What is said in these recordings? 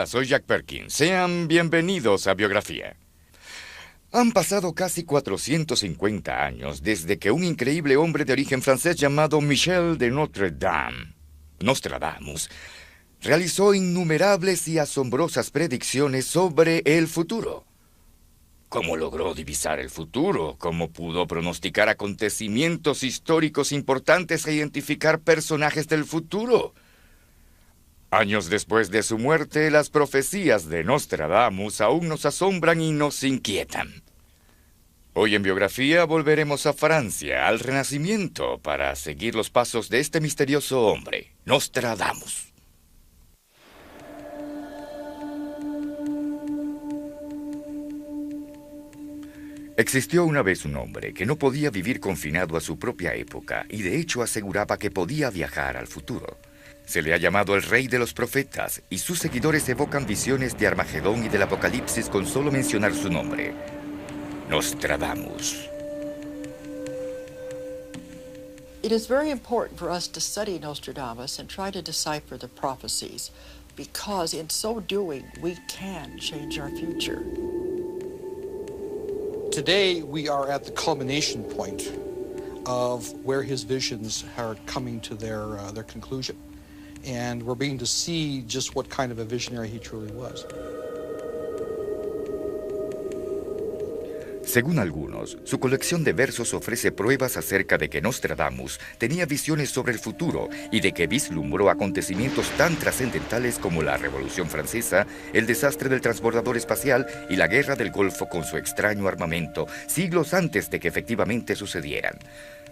Hola, soy Jack Perkins. Sean bienvenidos a Biografía. Han pasado casi 450 años desde que un increíble hombre de origen francés llamado Michel de Notre Dame, Nostradamus, realizó innumerables y asombrosas predicciones sobre el futuro. ¿Cómo logró divisar el futuro? ¿Cómo pudo pronosticar acontecimientos históricos importantes e identificar personajes del futuro? Años después de su muerte, las profecías de Nostradamus aún nos asombran y nos inquietan. Hoy en Biografía volveremos a Francia, al Renacimiento, para seguir los pasos de este misterioso hombre, Nostradamus. Existió una vez un hombre que no podía vivir confinado a su propia época y de hecho aseguraba que podía viajar al futuro. Se le ha llamado el rey de los profetas y sus seguidores evocan visiones de Armagedón y del Apocalipsis con solo mencionar su nombre, Nostradamus. It is very important for us to study Nostradamus and try to decipher the prophecies, because in so doing, we can change our future. Today, we are at the culmination point of where his visions are coming to their conclusion. And we're beginning to see just what kind of a visionary he truly was. Según algunos, su colección de versos ofrece pruebas acerca de que Nostradamus tenía visiones sobre el futuro y de que vislumbró acontecimientos tan trascendentales como la Revolución Francesa, el desastre del transbordador espacial y la Guerra del Golfo con su extraño armamento, siglos antes de que efectivamente sucedieran.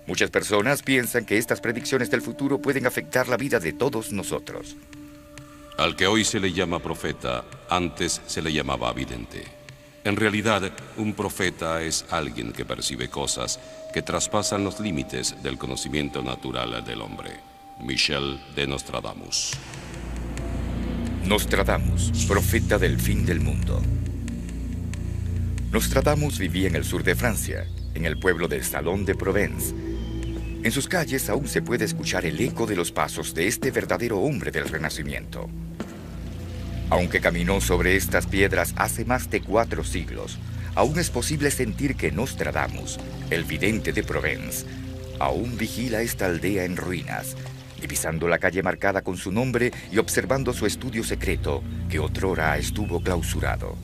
Muchas personas piensan que estas predicciones del futuro pueden afectar la vida de todos nosotros. Al que hoy se le llama profeta, antes se le llamaba vidente. En realidad, un profeta es alguien que percibe cosas que traspasan los límites del conocimiento natural del hombre. Michel de Nostradamus. Nostradamus, profeta del fin del mundo. Nostradamus vivía en el sur de Francia, en el pueblo de Salon de Provence. En sus calles aún se puede escuchar el eco de los pasos de este verdadero hombre del Renacimiento. Aunque caminó sobre estas piedras hace más de 4 siglos, aún es posible sentir que Nostradamus, el vidente de Provence, aún vigila esta aldea en ruinas, divisando la calle marcada con su nombre y observando su estudio secreto que otrora estuvo clausurado.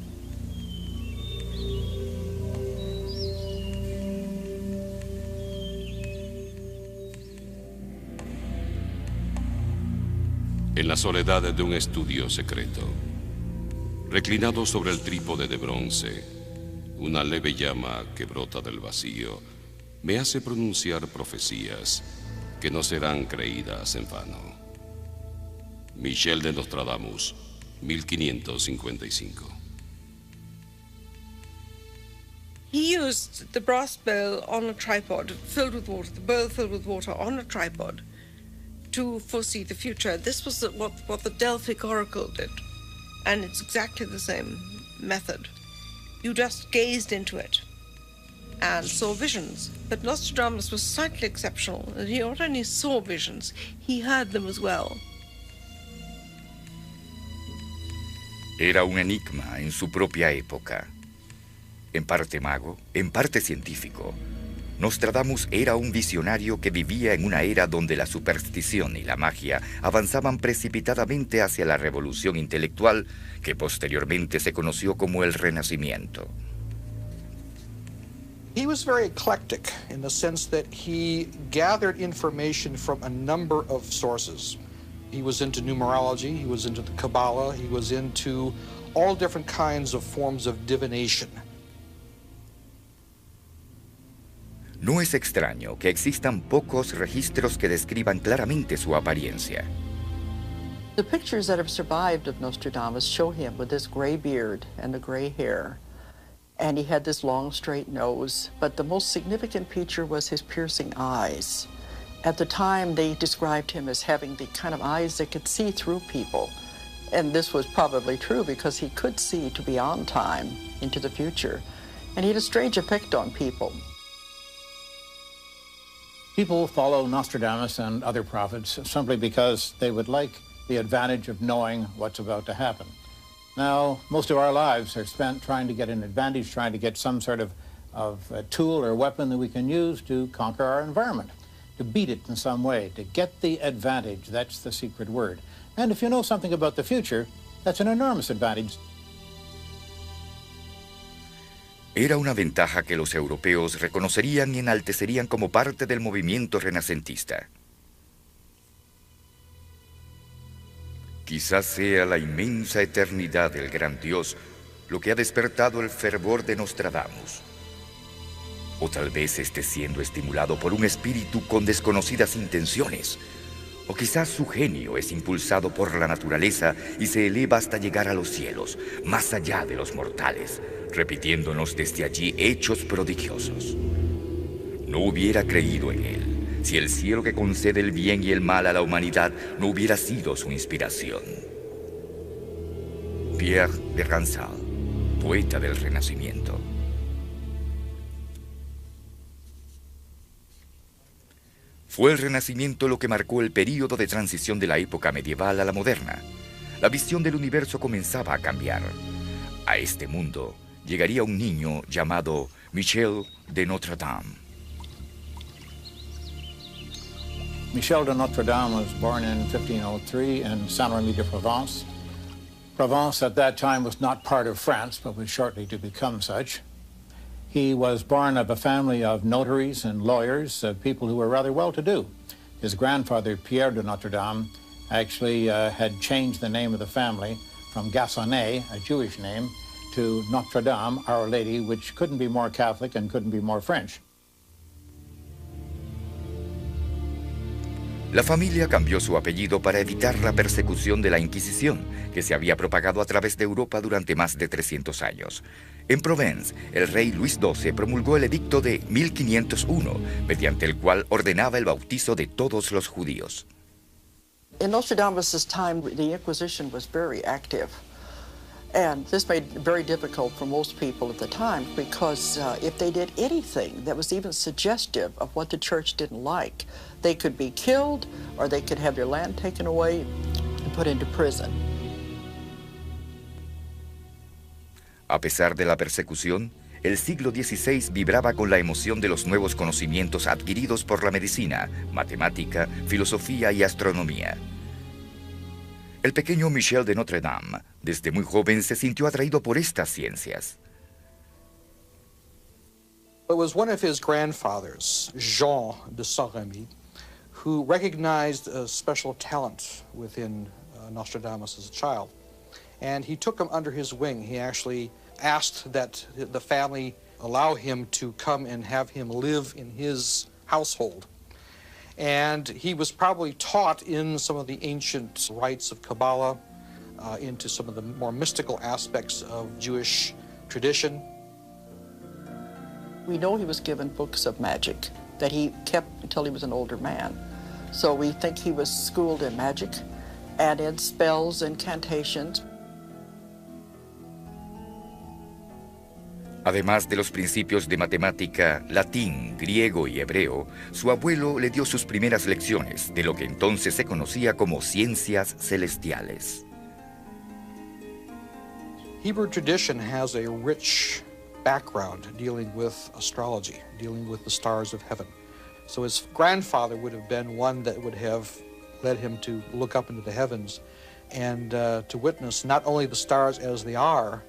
En la soledad de un estudio secreto, reclinado sobre el trípode de bronce, una leve llama que brota del vacío me hace pronunciar profecías que no serán creídas en vano. Michel de Nostradamus, 1555. He used the brass bowl on a tripod filled with water, the bowl filled with water on a tripod, to foresee the future. This was what the Delphic oracle did, and it's exactly the same method. You just gazed into it and saw visions. But Nostradamus was slightly exceptional. He not only saw visions, he heard them as well. Era un enigma en su propia época. En parte mago, en parte científico, Nostradamus era un visionario que vivía en una era donde la superstición y la magia avanzaban precipitadamente hacia la revolución intelectual que posteriormente se conoció como el Renacimiento. He was very eclectic in the sense that he gathered information from a number of sources. He was into numerology, he was into the Kabbalah, he was into all different kinds of forms of divination. No es extraño que existan pocos registros que describan claramente su apariencia. The pictures that have survived of Nostradamus show him with this gray beard and the gray hair. And he had this long, straight nose. But the most significant feature was his piercing eyes. At the time, they described him as having the kind of eyes that could see through people. And this was probably true because he could see to beyond time into the future. And he had a strange effect on people. People follow Nostradamus and other prophets simply because they would like the advantage of knowing what's about to happen. Now, most of our lives are spent trying to get an advantage, trying to get some sort of tool or weapon that we can use to conquer our environment, to beat it in some way, to get the advantage. That's the secret word. And if you know something about the future, that's an enormous advantage. Era una ventaja que los europeos reconocerían y enaltecerían como parte del movimiento renacentista. Quizás sea la inmensa eternidad del gran Dios lo que ha despertado el fervor de Nostradamus. O tal vez esté siendo estimulado por un espíritu con desconocidas intenciones. O quizás su genio es impulsado por la naturaleza y se eleva hasta llegar a los cielos, más allá de los mortales, repitiéndonos desde allí hechos prodigiosos. No hubiera creído en él si el cielo que concede el bien y el mal a la humanidad no hubiera sido su inspiración. Pierre de Ransal, poeta del Renacimiento. Fue el Renacimiento lo que marcó el período de transición de la época medieval a la moderna. La visión del universo comenzaba a cambiar. A este mundo llegaría un niño llamado Michel de Notre Dame. Michel de Notre Dame was born in 1503 in Saint-Rémy-de-Provence. Provence at that time was not part of France, but was shortly to become such. He was born of a family of notaries and lawyers, people who were rather well-to-do. His grandfather, Pierre de Notre Dame, actually had changed the name of the family from Gassonet, a Jewish name, to Notre Dame, Our Lady, which couldn't be more Catholic and couldn't be more French. La familia cambió su apellido para evitar la persecución de la Inquisición, que se había propagado a través de Europa durante más de 300 años. En Provence, el rey Luis XII promulgó el edicto de 1501, mediante el cual ordenaba el bautizo de todos los judíos. In Nostradamus' time, the Inquisition was very active. And this made it very difficult for most people at the time because if they did anything that was even suggestive of what the church didn't like, they could be killed or they could have their land taken away and put into prison. A pesar de la persecución, el siglo XVI vibraba con la emoción de los nuevos conocimientos adquiridos por la medicina, matemática, filosofía y astronomía. El pequeño Michel de Notre Dame, desde muy joven, se sintió atraído por estas ciencias. It was one of his grandfathers, Jean de Saint-Rémy, who recognized a special talent within Nostradamus as a child. And he took him under his wing. He actually asked that the family allow him to come and have him live in his household. And he was probably taught in some of the ancient rites of Kabbalah, into some of the more mystical aspects of Jewish tradition. We know he was given books of magic that he kept until he was an older man. So we think he was schooled in magic and in spells, incantations. Además de los principios de matemática, latín, griego y hebreo, su abuelo le dio sus primeras lecciones de lo que entonces se conocía como ciencias celestiales. Hebrew tradition has a rich background dealing with astrology, dealing with the stars of heaven. So his grandfather would have been one that would have led him to look up into the heavens and to witness not only the stars as they are,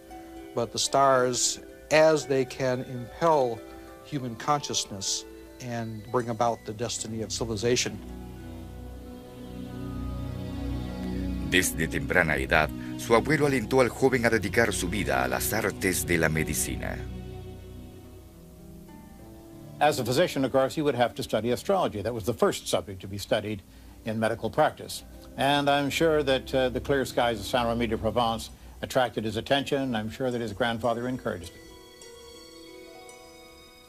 but the stars as they can impel human consciousness and bring about the destiny of civilization. Desde temprana edad, su abuelo alentó al joven a dedicar su vida a las artes de la medicina. As a physician, of course, he would have to study astrology. That was the first subject to be studied in medical practice. And I'm sure that the clear skies of Saint-Rémy-de-Provence attracted his attention. I'm sure that his grandfather encouraged it.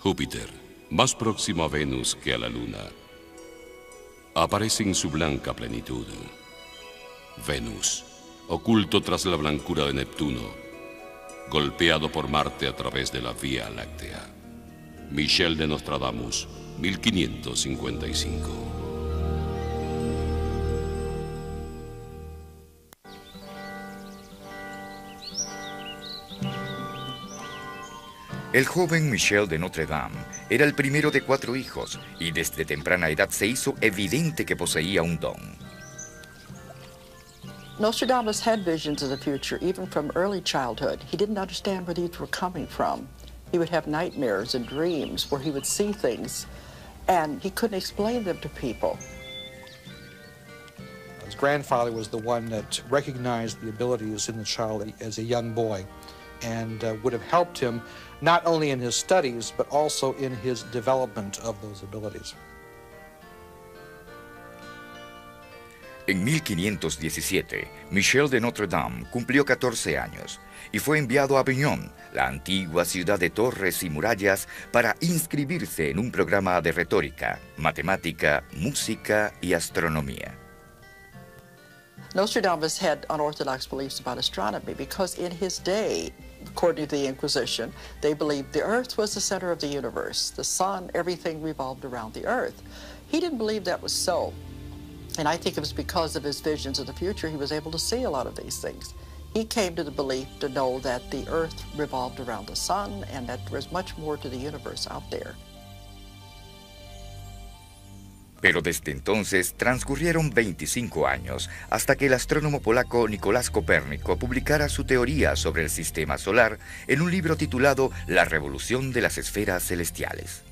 Júpiter, más próximo a Venus que a la Luna, aparece en su blanca plenitud. Venus, oculto tras la blancura de Neptuno, golpeado por Marte a través de la Vía Láctea. Michel de Nostradamus, 1555. El joven Michel de Notre Dame era el primero de 4 hijos y desde temprana edad se hizo evidente que poseía un don. Nostradamus had visions of the future even from early childhood. He didn't understand where these were coming from. He would have nightmares and dreams where he would see things and he couldn't explain them to people. His grandfather was the one that recognized the abilities in the child as a young boy and would have helped him not only in his studies but also in his development of those abilities. En 1517, Michel de Notre Dame cumplió 14 años y fue enviado a Avignon, la antigua ciudad de torres y murallas, para inscribirse en un programa de retórica, matemática, música y astronomía. Nostradamus had unorthodox beliefs about astronomy because in his day, according to the Inquisition, they believed the Earth was the center of the universe. The sun, everything revolved around the Earth. He didn't believe that was so. And I think it was because of his visions of the future he was able to see a lot of these things. He came to the belief to know that the Earth revolved around the sun and that there was much more to the universe out there. Pero desde entonces transcurrieron 25 años hasta que el astrónomo polaco Nicolás Copérnico publicara su teoría sobre el sistema solar en un libro titulado La revolución de las esferas celestiales.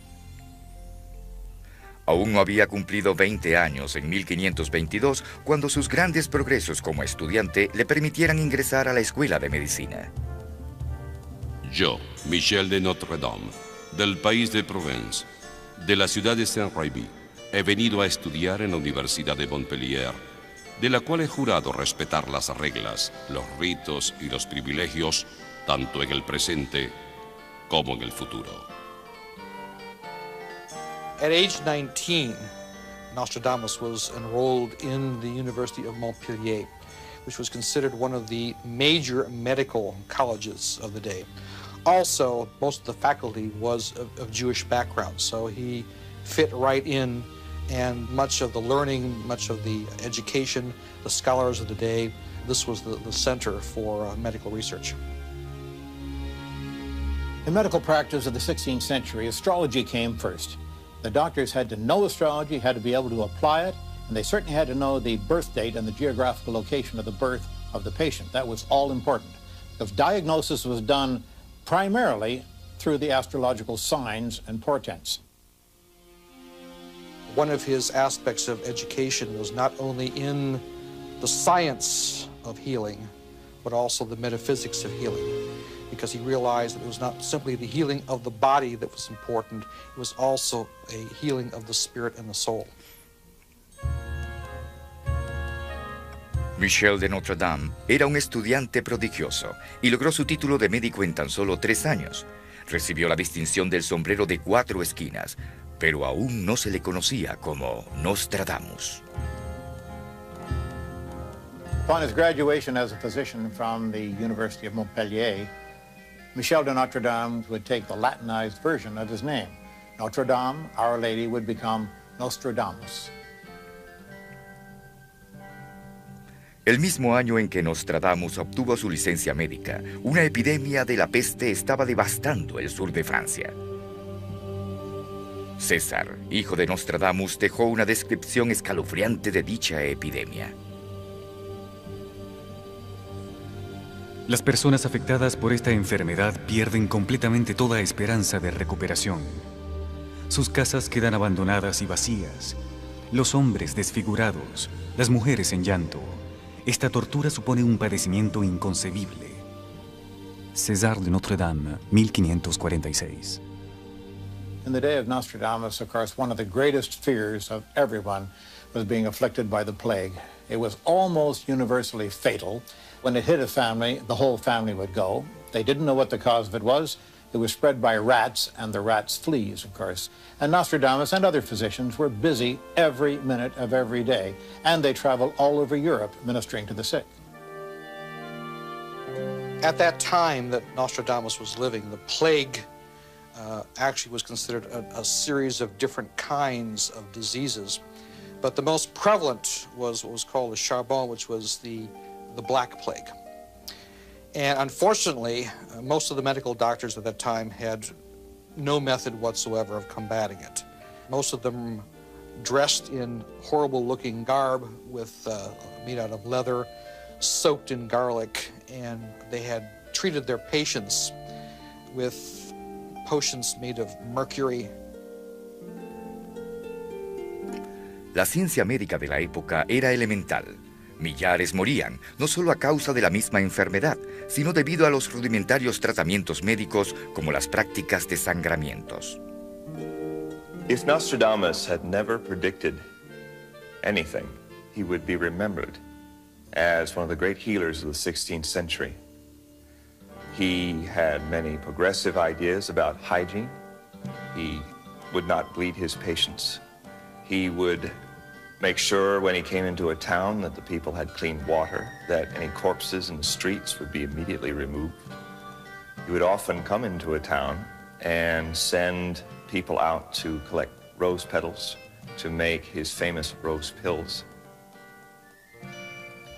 Aún no había cumplido 20 años en 1522 cuando sus grandes progresos como estudiante le permitieran ingresar a la escuela de medicina. Yo, Michel de Notre Dame, del país de Provence, de la ciudad de Saint-Rémy, he venido a estudiar en la Universidad de Montpellier, de la cual he jurado respetar las reglas, los ritos y los privilegios, tanto en el presente como en el futuro. At age 19, Nostradamus was enrolled in the University of Montpellier, which was considered one of the major medical colleges of the day. Also, most of the faculty was of Jewish background, so he fit right in, and much of the learning, much of the education, the scholars of the day, this was the center for medical research. In medical practice of the 16th century, astrology came first. The doctors had to know astrology, had to be able to apply it, and they certainly had to know the birth date and the geographical location of the birth of the patient. That was all important, because diagnosis was done primarily through the astrological signs and portents. One of his aspects of education was not only in the science of healing, but also the metaphysics of healing, because he realized that it was not simply the healing of the body that was important, it was also a healing of the spirit and the soul. Michel de Notre Dame era un estudiante prodigioso y logró su título de médico en tan solo 3 años. Recibió la distinción del sombrero de 4 esquinas, pero aún no se le conocía como Nostradamus. Upon his graduation as a physician from the University of Montpellier, Michel de Notre Dame would take the Latinized version of his name. Notre Dame, Our Lady, would become Nostradamus. El mismo año en que Nostradamus obtuvo su licencia médica, una epidemia de la peste estaba devastando el sur de Francia. César, hijo de Nostradamus, dejó una descripción escalofriante de dicha epidemia. Las personas afectadas por esta enfermedad pierden completamente toda esperanza de recuperación. Sus casas quedan abandonadas y vacías, los hombres desfigurados, las mujeres en llanto. Esta tortura supone un padecimiento inconcebible. César de Notre Dame, 1546. In the day of Nostradamus, of course, one of the greatest fears of everyone was being afflicted by the plague. It was almost universally fatal. When it hit a family, the whole family would go. They didn't know what the cause of it was. It was spread by rats, and the rats fleas, of course. And Nostradamus and other physicians were busy every minute of every day, and they traveled all over Europe ministering to the sick. At that time that Nostradamus was living, the plague actually was considered a series of different kinds of diseases. But the most prevalent was what was called the charbon, which was the Black Plague. And unfortunately, most of the medical doctors at that time had no method whatsoever of combating it. Most of them dressed in horrible-looking garb made out of leather, soaked in garlic, and they had treated their patients with potions made of mercury. La ciencia médica de la época era elemental. Millares morían, no solo a causa de la misma enfermedad, sino debido a los rudimentarios tratamientos médicos como las prácticas de sangramientos. If Nostradamus had never predicted anything, he would be remembered as one of the great healers of the 16th century. He had many progressive ideas about hygiene. He would not bleed his patients. He would make sure when he came into a town that the people had clean water, that any corpses in the streets would be immediately removed. He would often come into a town and send people out to collect rose petals to make his famous rose pills.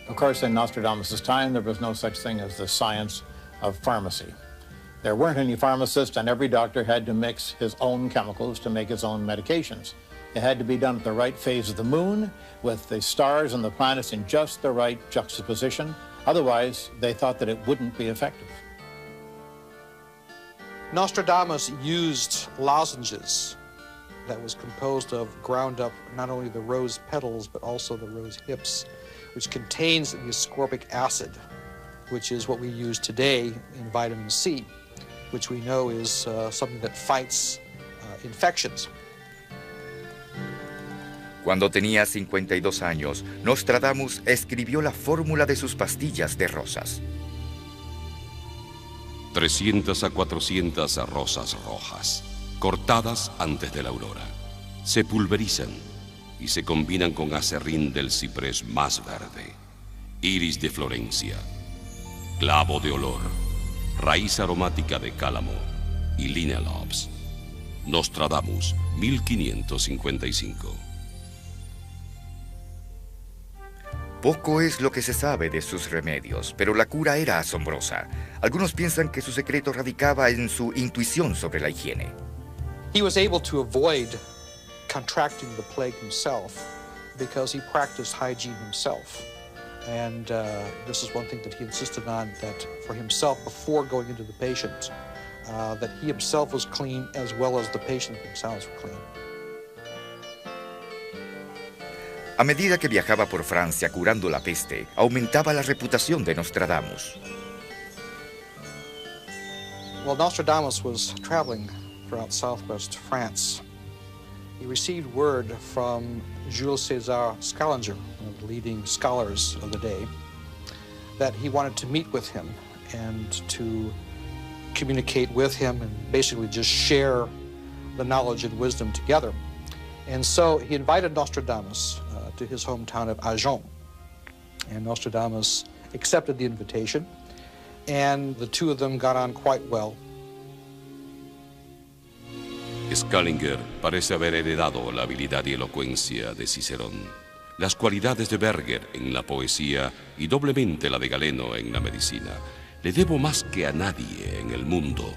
Of course, in Nostradamus' time, there was no such thing as the science of pharmacy. There weren't any pharmacists, and every doctor had to mix his own chemicals to make his own medications. It had to be done at the right phase of the moon, with the stars and the planets in just the right juxtaposition. Otherwise, they thought that it wouldn't be effective. Nostradamus used lozenges that was composed of ground up not only the rose petals, but also the rose hips, which contains the ascorbic acid, which is what we use today in vitamin C, which we know is something that fights infections. Cuando tenía 52 años, Nostradamus escribió la fórmula de sus pastillas de rosas. 300 a 400 rosas rojas, cortadas antes de la aurora, se pulverizan y se combinan con acerrín del ciprés más verde, iris de Florencia, clavo de olor, raíz aromática de cálamo y linealops. Nostradamus, 1555. Poco es lo que se sabe de sus remedios, pero la cura era asombrosa. Algunos piensan que su secreto radicaba en su intuición sobre la higiene. He was able to avoid contracting the plague himself because he practiced hygiene himself. And this is one thing that he insisted on, that for himself, before going into the patient, that he himself was clean as well as the patient themselves were clean. A medida que viajaba por Francia curando la peste, aumentaba la reputación de Nostradamus. While Nostradamus was traveling throughout southwest France, he received word from Jules César Scaliger, one of the leading scholars of the day, that he wanted to meet with him and to communicate with him and basically just share the knowledge and wisdom together. And so he invited Nostradamus to his hometown of Agen. And Nostradamus accepted the invitation, and the two of them got on quite well. Scaliger parece haber heredado la habilidad y elocuencia de Cicerón, las cualidades de Berger en la poesía y doblemente la de Galeno en la medicina. Le debo más que a nadie en el mundo.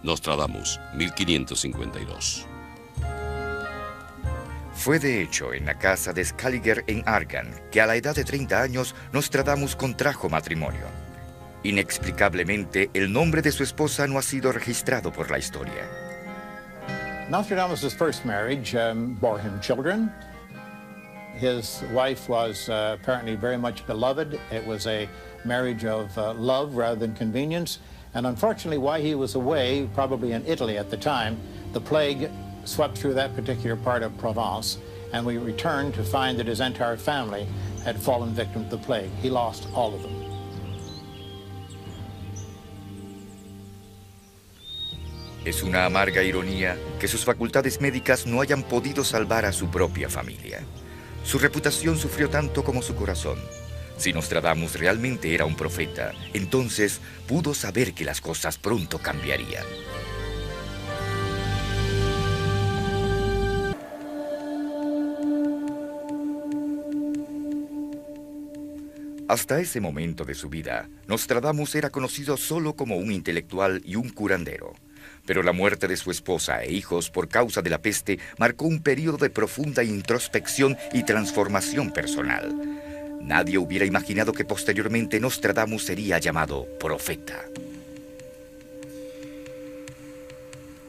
Nostradamus, 1552. Fue de hecho en la casa de Scaliger en Argan que a la edad de 30 años Nostradamus contrajo matrimonio. Inexplicablemente, el nombre de su esposa no ha sido registrado por la historia. Nostradamus' first marriage bore him children. His wife was apparently very much beloved. It was a marriage of love rather than convenience. And unfortunately, while he was away, probably in Italy at the time, the plague swept through that particular part of Provence, and we returned to find that his entire family had fallen victim to the plague. He lost all of them. Es una amarga ironía que sus facultades médicas no hayan podido salvar a su propia familia. Su reputación sufrió tanto como su corazón. Si Nostradamus realmente era un profeta, entonces pudo saber que las cosas pronto cambiarían. Hasta ese momento de su vida, Nostradamus era conocido solo como un intelectual y un curandero. Pero la muerte de su esposa e hijos por causa de la peste marcó un periodo de profunda introspección y transformación personal. Nadie hubiera imaginado que posteriormente Nostradamus sería llamado profeta.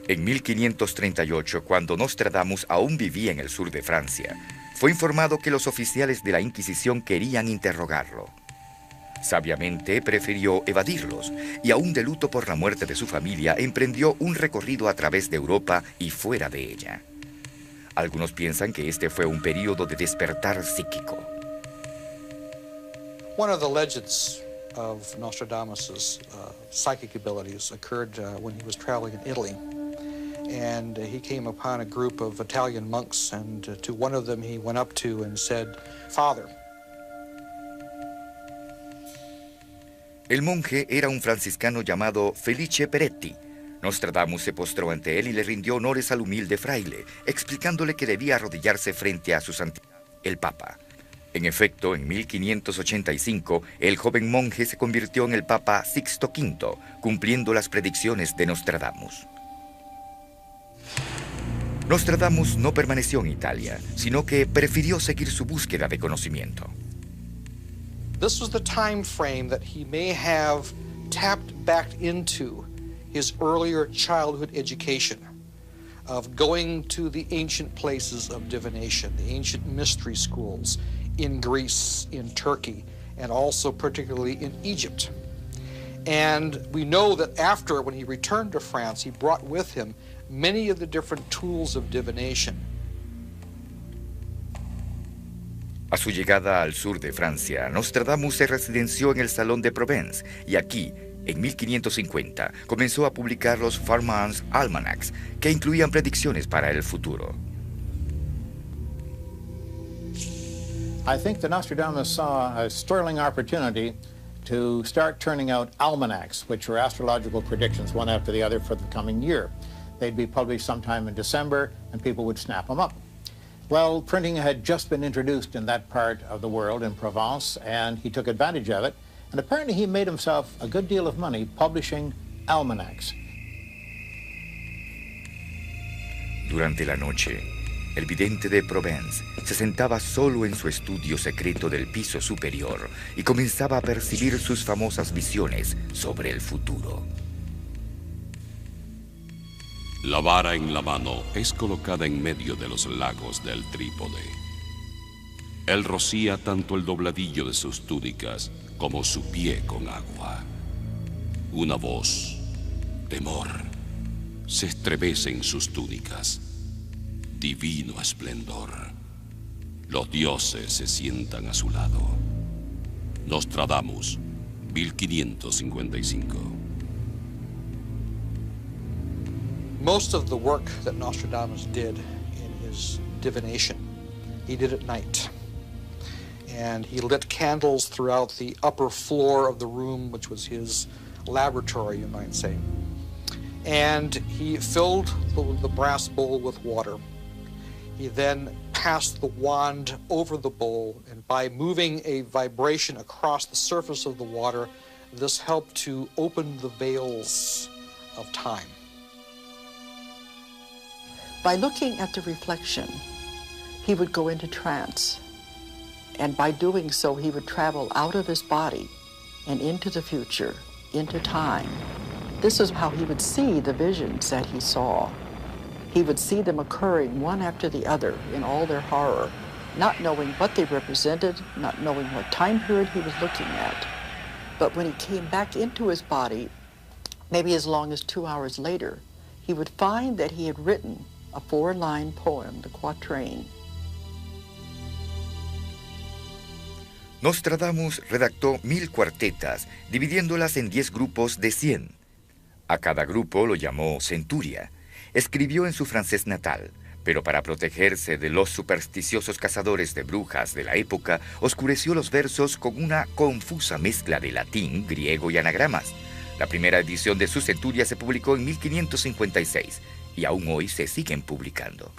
En 1538, cuando Nostradamus aún vivía en el sur de Francia, fue informado que los oficiales de la Inquisición querían interrogarlo. Sabiamente prefirió evadirlos y, aún de luto por la muerte de su familia, emprendió un recorrido a través de Europa y fuera de ella. Algunos piensan que este fue un periodo de despertar psíquico. One of the legends of Nostradamus' psychic abilities occurred when he was traveling in Italy. And he came upon a group of Italian monks, and to one of them he went up to and said, "Father." El monje era un franciscano llamado Felice Peretti. Nostradamus se postró ante él y le rindió honores al humilde fraile, explicándole que debía arrodillarse frente a su santidad, el Papa. En efecto, en 1585, el joven monje se convirtió en el Papa Sixto V, cumpliendo las predicciones de Nostradamus. Nostradamus no permaneció en Italia, sino que prefirió seguir su búsqueda de conocimiento. This was the time frame that he may have tapped back into his earlier childhood education of going to the ancient places of divination, the ancient mystery schools in Greece, in Turkey, and also particularly in Egypt. And we know that after, when he returned to France, he brought with him many of the different tools of divination. A su llegada al sur de Francia, Nostradamus se residenció en el Salón de Provence y aquí, en 1550, comenzó a publicar los Farman's Almanacs, que incluían predicciones para el futuro. I think that Nostradamus saw a sterling opportunity to start turning out almanacs, which were astrological predictions, one after the other for the coming year. They'd be published sometime in December, and people would snap them up. Well, printing had just been introduced in that part of the world, in Provence, and he took advantage of it. And apparently he made himself a good deal of money publishing almanacs. Durante la noche, el vidente de Provence se sentaba solo en su estudio secreto del piso superior y comenzaba a percibir sus famosas visiones sobre el futuro. La vara en la mano es colocada en medio de los lagos del trípode. Él rocía tanto el dobladillo de sus túnicas como su pie con agua. Una voz, temor, se estremece en sus túnicas. Divino esplendor. Los dioses se sientan a su lado. Nostradamus, 1555. Most of the work that Nostradamus did in his divination, he did at night. And he lit candles throughout the upper floor of the room, which was his laboratory, you might say. And he filled the brass bowl with water. He then passed the wand over the bowl, and by moving a vibration across the surface of the water, this helped to open the veils of time. By looking at the reflection, he would go into trance. And by doing so, he would travel out of his body and into the future, into time. This is how he would see the visions that he saw. He would see them occurring one after the other in all their horror, not knowing what they represented, not knowing what time period he was looking at. But when he came back into his body, maybe as long as 2 hours later, he would find that he had written a 4-line poem, the quatrain. Nostradamus redactó 1000 cuartetas, dividiéndolas en 10 grupos de 100. A cada grupo lo llamó centuria. Escribió en su francés natal, pero para protegerse de los supersticiosos cazadores de brujas de la época, oscureció los versos con una confusa mezcla de latín, griego y anagramas. La primera edición de su centuria se publicó en 1556 y aún hoy se siguen publicando.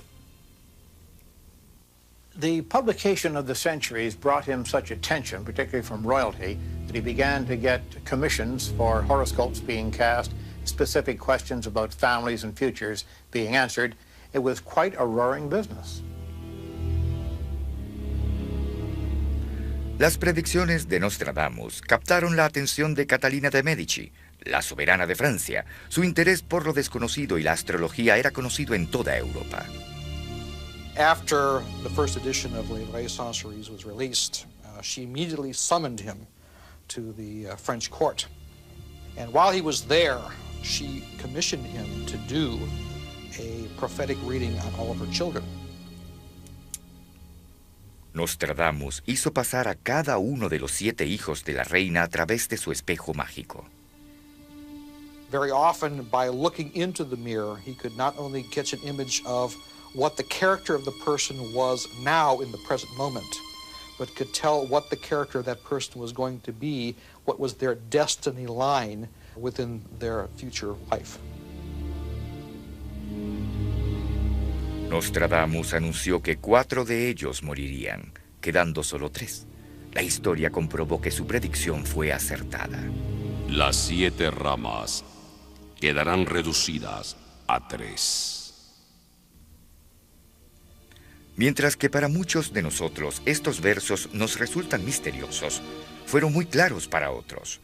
The publication of the centuries brought him such attention, particularly from royalty, that he began to get commissions for horoscopes being cast, specific questions about families and futures being answered. It was quite a roaring business. Las predicciones de Nostradamus captaron la atención de Catalina de Medici, la soberana de Francia. Su interés por lo desconocido y la astrología era conocido en toda Europa. After the first edition of Les Vraies Sorceries was released, she immediately summoned him to the French court. And while he was there, she commissioned him to do a prophetic reading on all of her children. Nostradamus hizo pasar a cada uno de los 7 hijos de la reina a través de su espejo mágico. Very often, by looking into the mirror, he could not only catch an image of what the character of the person was now in the present moment, but could tell what the character of that person was going to be, what was their destiny line within their future life. Nostradamus anunció que 4 de ellos morirían, quedando solo 3. La historia comprobó que su predicción fue acertada. Las 7 ramas quedarán reducidas a 3. Mientras que para muchos de nosotros estos versos nos resultan misteriosos, fueron muy claros para otros.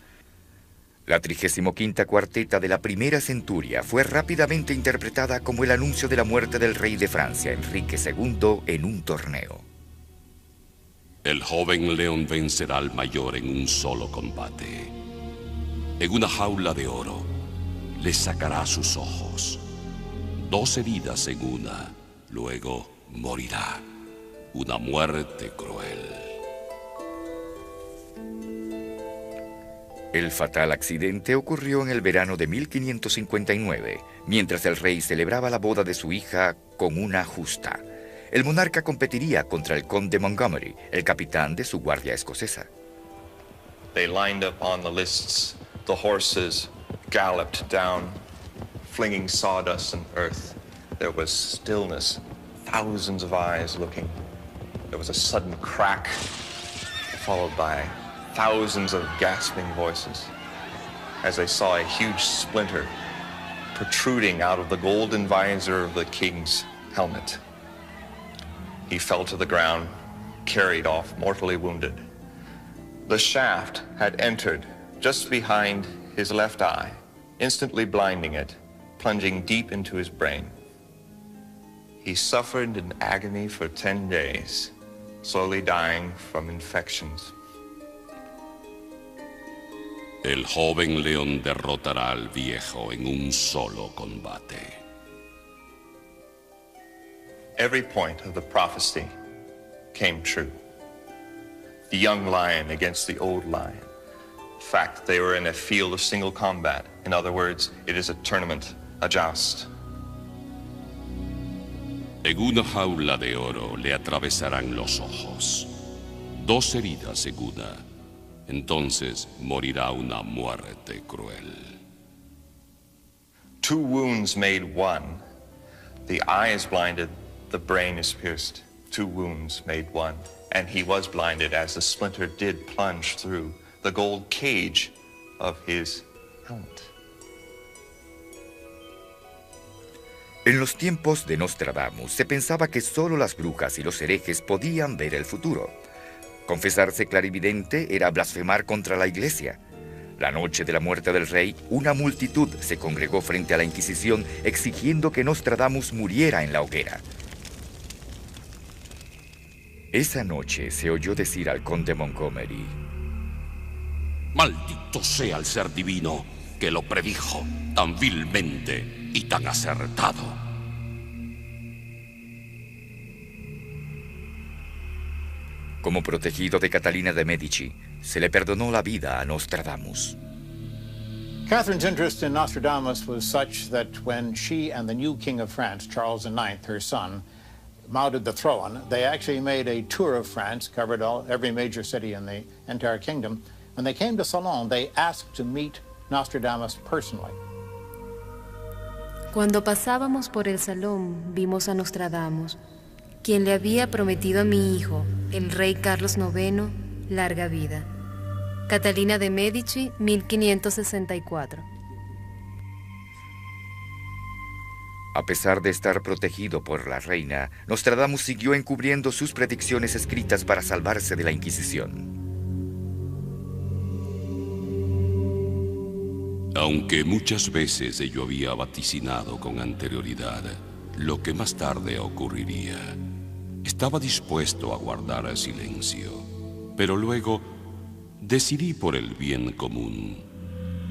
La 35ª cuarteta de la primera centuria fue rápidamente interpretada como el anuncio de la muerte del rey de Francia, Enrique II, en un torneo. El joven león vencerá al mayor en un solo combate. En una jaula de oro le sacará sus ojos. 2 heridas en una, luego morirá. Una muerte cruel. El fatal accidente ocurrió en el verano de 1559, mientras el rey celebraba la boda de su hija con una justa. El monarca competiría contra el conde Montgomery, el capitán de su guardia escocesa. They lined up on the lists. The horses galloped down, flinging sawdust and earth. There was stillness, thousands of eyes looking. There was a sudden crack, followed by thousands of gasping voices, as they saw a huge splinter protruding out of the golden visor of the king's helmet. He fell to the ground, carried off, mortally wounded. The shaft had entered just behind his left eye, instantly blinding it, plunging deep into his brain. He suffered in agony for 10 days, slowly dying from infections. El joven león derrotará al viejo en un solo combate. Every point of the prophecy came true. The young lion against the old lion. In fact, they were in a field of single combat. In other words, it is a tournament, a joust. En una jaula de oro le atravesarán los ojos. 2 heridas en una. Entonces morirá una muerte cruel. 2 wounds made 1. The eye is blinded, the brain is pierced. 2 wounds made 1. And he was blinded as the splinter did plunge through the gold cage of his helmet. En los tiempos de Nostradamus se pensaba que solo las brujas y los herejes podían ver el futuro. Confesarse clarividente era blasfemar contra la iglesia. La noche de la muerte del rey, una multitud se congregó frente a la Inquisición exigiendo que Nostradamus muriera en la hoguera. Esa noche se oyó decir al conde Montgomery: Maldito sea el ser divino que lo predijo tan vilmente y tan acertado. Como protegido de Catalina de Medici, se le perdonó la vida a Nostradamus. Catherine's interest in Nostradamus was such that when she and the new King of France, Charles IX, her son, mounted the throne, they actually made a tour of France, covered every major city in the entire kingdom. When they came to Salon, they asked to meet Nostradamus personally. Cuando pasábamos por el salón, vimos a Nostradamus. quien le había prometido a mi hijo, el rey Carlos IX, larga vida. Catalina de Medici, 1564. A pesar de estar protegido por la reina, Nostradamus siguió encubriendo sus predicciones escritas para salvarse de la Inquisición. Aunque muchas veces ello había vaticinado con anterioridad lo que más tarde ocurriría, estaba dispuesto a guardar silencio. Pero luego decidí, por el bien común,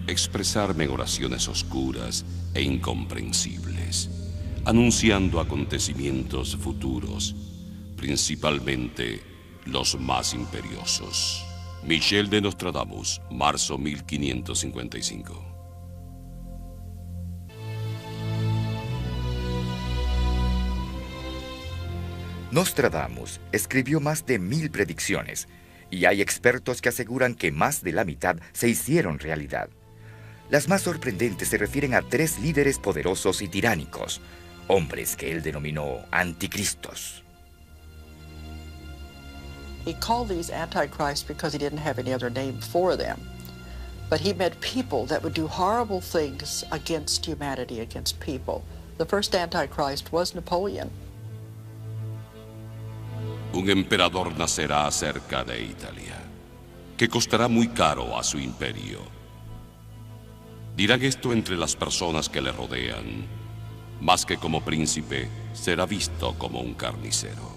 expresarme en oraciones oscuras e incomprensibles, anunciando acontecimientos futuros, principalmente los más imperiosos. Michel de Nostradamus, marzo 1555. Nostradamus escribió más de 1000 predicciones, y hay expertos que aseguran que más de la mitad se hicieron realidad. Las más sorprendentes se refieren a 3 líderes poderosos y tiránicos, hombres que él denominó anticristos. He called these Antichrists because he didn't have any other name for them. But he meant people that would do horrible things against humanity, against people. The first Antichrist was Napoleon. Un emperador nacerá cerca de Italia, que costará muy caro a su imperio. Dirán esto entre las personas que le rodean. Más que como príncipe, será visto como un carnicero.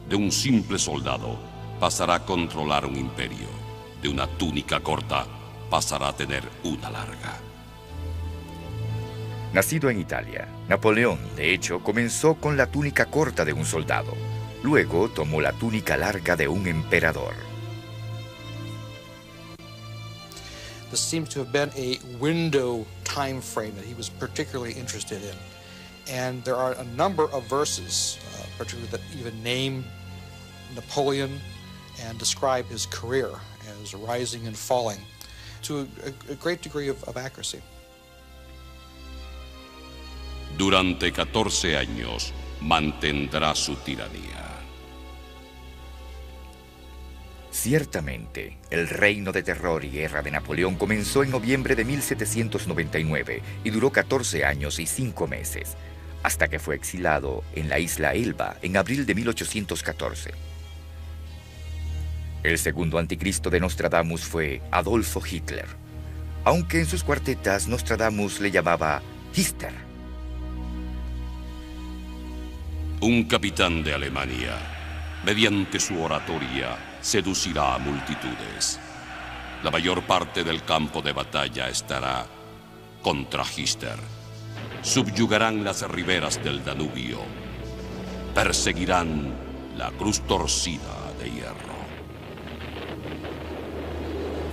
De un simple soldado, pasará a controlar un imperio. De una túnica corta, pasará a tener una larga. Nacido en Italia, Napoleón, de hecho, comenzó con la túnica corta de un soldado. Luego tomó la túnica larga de un emperador. This seems to have been a window time frame that he was particularly interested in. And there are a number of verses, particularly that even name Napoleon and describe his career as rising and falling to a great degree of accuracy. Durante 14 años mantendrá su tiranía. Ciertamente, el reino de terror y guerra de Napoleón comenzó en noviembre de 1799 y duró 14 años y 5 meses, hasta que fue exilado en la isla Elba en abril de 1814. El segundo anticristo de Nostradamus fue Adolfo Hitler, aunque en sus cuartetas Nostradamus le llamaba Hister. Un capitán de Alemania, mediante su oratoria, seducirá a multitudes. La mayor parte del campo de batalla estará contra Hister. Subyugarán las riberas del Danubio. Perseguirán la cruz torcida de hierro.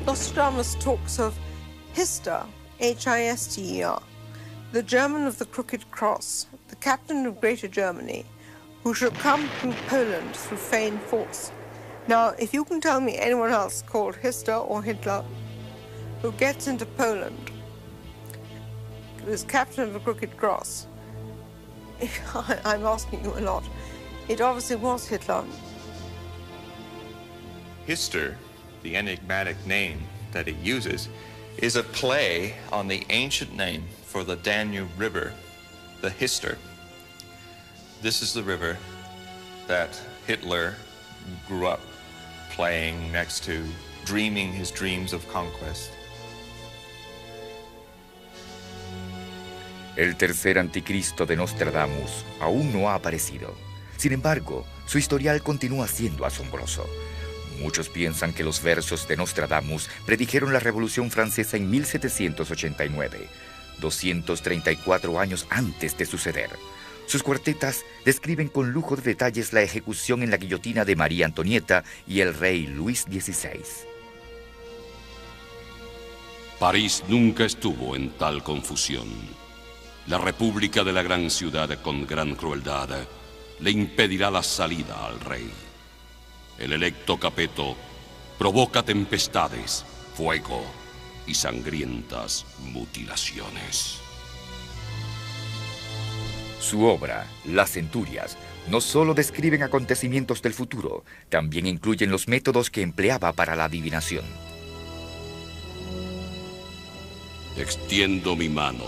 Nostradamus talks of Hister, H-I-S-T-E-R, the German of the Crooked Cross, the captain of Greater Germany, who shall come from Poland through feigned force. Now, if you can tell me anyone else called Hister or Hitler who gets into Poland, who's captain of the Crooked Cross, I'm asking you a lot. It obviously was Hitler. Hister, the enigmatic name that it uses, is a play on the ancient name for the Danube River, the Hister. This is the river that Hitler grew up playing next to, dreaming his dreams of conquest. El tercer anticristo de Nostradamus aún no ha aparecido. Sin embargo, su historial continúa siendo asombroso. Muchos piensan que los versos de Nostradamus predijeron la Revolución Francesa en 1789, 234 años antes de suceder. Sus cuartetas describen con lujo de detalles la ejecución en la guillotina de María Antonieta y el rey Luis XVI. París nunca estuvo en tal confusión. La república de la gran ciudad, con gran crueldad, le impedirá la salida al rey. El electo Capeto provoca tempestades, fuego y sangrientas mutilaciones. Su obra, Las Centurias, No solo describen acontecimientos del futuro, también incluyen los métodos que empleaba para la adivinación. Extiendo mi mano,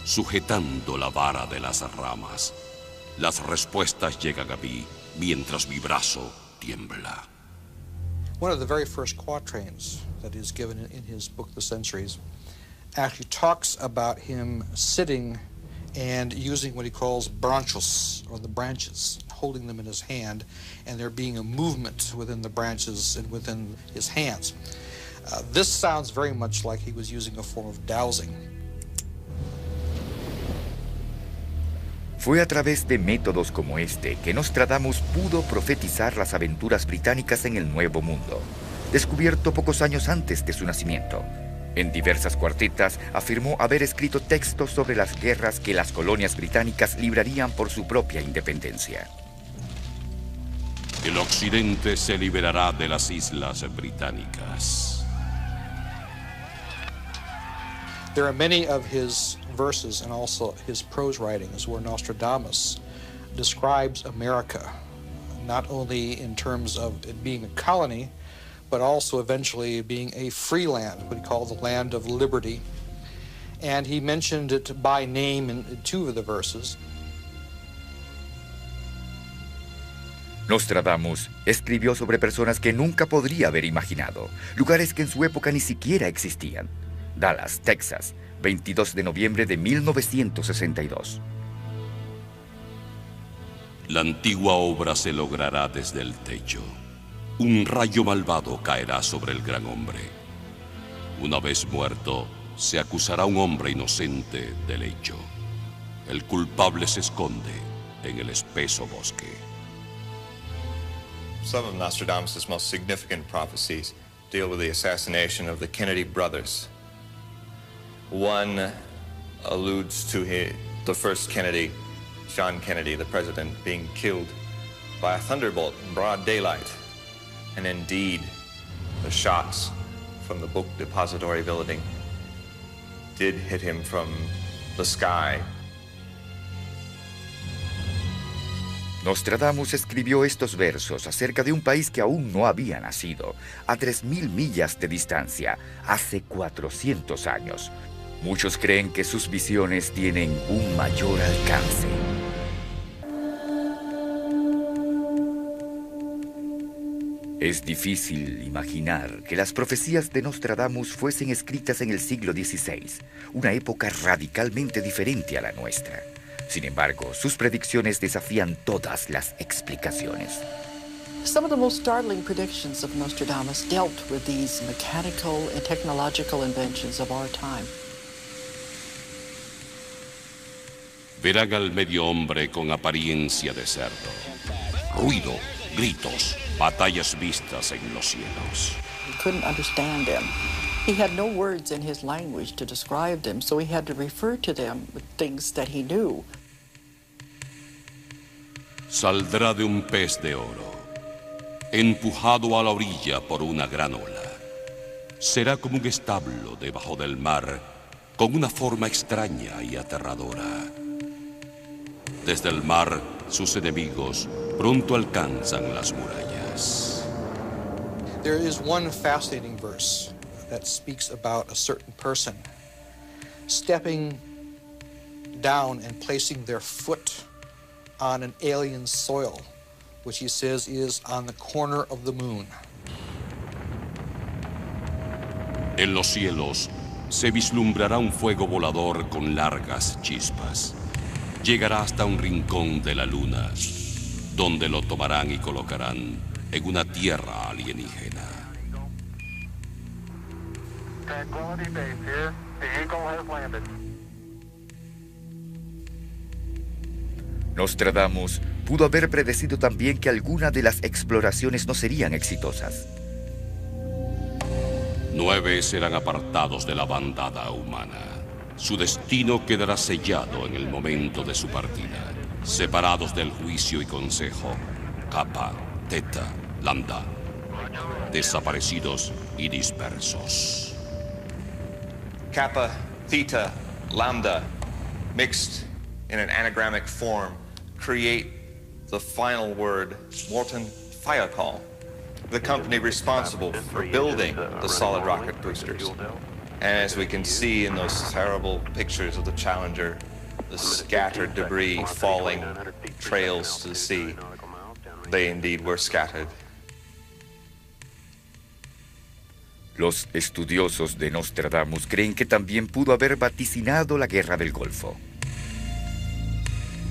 sujetando la vara de las ramas. Las respuestas llegan a mí mientras mi brazo tiembla. One of the very first quatrains that is given in his book, The Centuries, actually talks about him sitting and using what he calls branchos, or the branches, holding them in his hand, and there being a movement within the branches and within his hands. This sounds very much like he was using a form of dowsing. Fue a través de métodos como este que Nostradamus pudo profetizar las aventuras británicas en el Nuevo Mundo, descubierto pocos años antes de su nacimiento. En diversas cuartetas afirmó haber escrito textos sobre las guerras que las colonias británicas librarían por su propia independencia. El occidente se liberará de las islas británicas. There are many of his verses and also his prose writings where Nostradamus describes America, not only in terms of it being a colony, but also eventually being a free land, what he called the land of liberty. And he mentioned it by name in two of the verses. Nostradamus escribió sobre personas que nunca podría haber imaginado, lugares que en su época ni siquiera existían. Dallas, Texas, 22 de noviembre de 1962. La antigua obra se logrará desde el techo. Un rayo malvado caerá sobre el gran hombre. Una vez muerto, se acusará a un hombre inocente del hecho. El culpable se esconde en el espeso bosque. Some of Nostradamus' most significant prophecies deal with the assassination of the Kennedy brothers. One alludes to the first Kennedy, John Kennedy, the president, being killed by a thunderbolt in broad daylight. And indeed, the shots from the book depository building did hit him from the sky. Nostradamus escribió estos versos acerca de un país que aún no había nacido, a 3.000 millas de distancia, hace 400 años. Muchos creen que sus visiones tienen un mayor alcance. Es difícil imaginar que las profecías de Nostradamus fuesen escritas en el siglo XVI, una época radicalmente diferente a la nuestra. Sin embargo, sus predicciones desafían todas las explicaciones. Some of the most startling predictions of Nostradamus dealt with these mechanical and technological inventions of our time. Verán al medio hombre con apariencia de cerdo. Ruido, gritos, batallas vistas en los cielos. He couldn't understand them. He had no words in his language to describe them, so he had to refer to them with things that he knew. Saldrá de un pez de oro, empujado a la orilla por una gran ola. Será como un establo debajo del mar, con una forma extraña y aterradora. Desde el mar, sus enemigos pronto alcanzan las murallas. There is one fascinating verse that speaks about a certain person stepping down and placing their foot on an alien soil, which he says is on the corner of the moon. En los cielos se vislumbrará un fuego volador con largas chispas. Llegará hasta un rincón de la luna, donde lo tomarán y colocarán en una tierra alienígena. Tranquility Base here. The Eagle has landed. Nostradamus pudo haber predecido también que algunas de las exploraciones no serían exitosas. 9 serán apartados de la bandada humana. Su destino quedará sellado en el momento de su partida, separados del juicio y consejo, Kappa, Theta, Lambda, desaparecidos y dispersos. Kappa, Theta, Lambda, mixed in an anagrammic form, create the final word, Morton Firecall, the company responsible for building the solid rocket boosters. And as we can see in those terrible pictures of the Challenger, the scattered debris falling trails to the sea, they indeed were scattered. Los estudiosos de Nostradamus creen que también pudo haber vaticinado la Guerra del Golfo.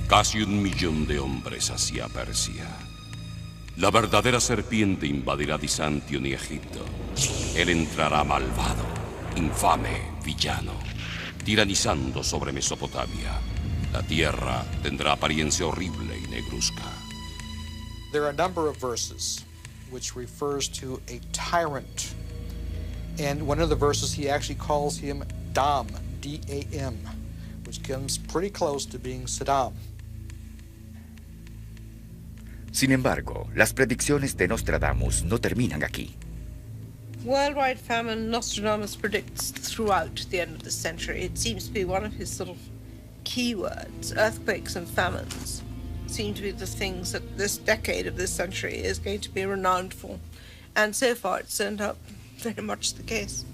Casi 1 millón de hombres hacia Persia. La verdadera serpiente invadirá Bizantion y Egipto. Él entrará malvado, infame, villano, tiranizando sobre Mesopotamia. La tierra tendrá apariencia horrible y negruzca. There are a number of verses which refers to a tyrant. And one of the verses he actually calls him Dam, D-A-M, which comes pretty close to being Saddam. Sin embargo, las predicciones de Nostradamus no terminan aquí. Worldwide famine, Nostradamus predicts throughout the end of the century. It seems to be one of his sort of keywords. Earthquakes and famines seem to be the things that this decade of this century is going to be renowned for. And so far it's turned out very much the case.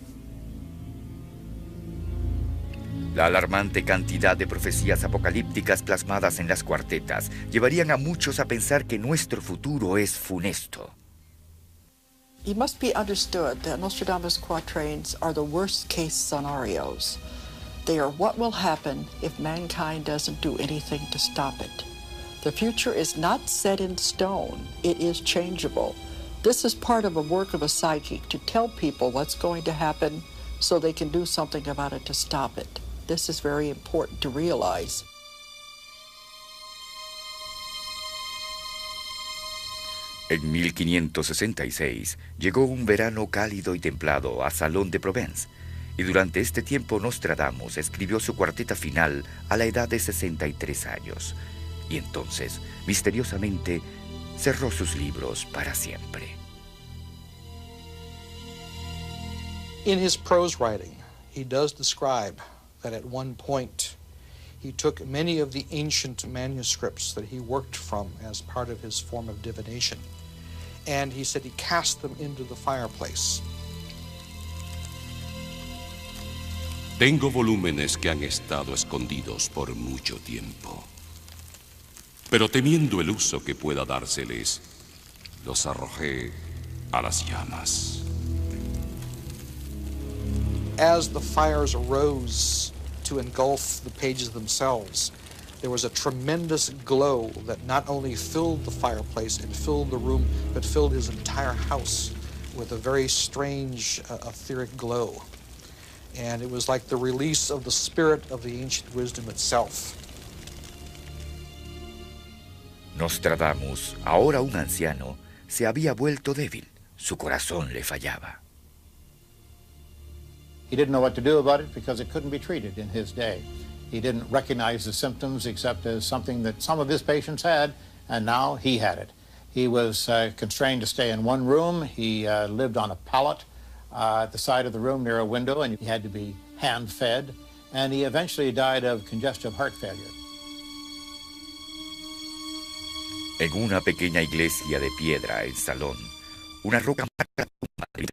La alarmante cantidad de profecías apocalípticas plasmadas en las cuartetas llevarían a muchos a pensar que nuestro futuro es funesto. It must be understood that Nostradamus quatrains are the worst case scenarios. They are what will happen if mankind doesn't do anything to stop it. The future is not set in stone, it is changeable. This is part of a work of a psychic to tell people what's going to happen so they can do something about it to stop it. This is very important to realize. En 1566 llegó un verano cálido y templado a Salon de Provence, y durante este tiempo Nostradamus escribió su cuarteta final a la edad de 63 años, y entonces, misteriosamente, cerró sus libros para siempre. In his prose writing, he does describe that at one point he took many of the ancient manuscripts that he worked from as part of his form of divination, and he said he cast them into the fireplace. Tengo volúmenes que han estado escondidos por mucho tiempo, pero temiendo el uso que pueda dárseles, los arrojé a las llamas. As the fires arose to engulf the pages themselves, there was a tremendous glow that not only filled the fireplace and filled the room, but filled his entire house with a very strange, etheric glow. And it was like the release of the spirit of the ancient wisdom itself. Nostradamus, ahora un anciano, se había vuelto débil. Su corazón le fallaba. He didn't know what to do about it because it couldn't be treated in his day. He didn't recognize the symptoms except as something that some of his patients had, and now he had it. He was constrained to stay in one room. He lived on a pallet at the side of the room near a window, and he had to be hand-fed, and he eventually died of congestive heart failure. En una pequeña iglesia de piedra en Salón, una roca marca la tumba de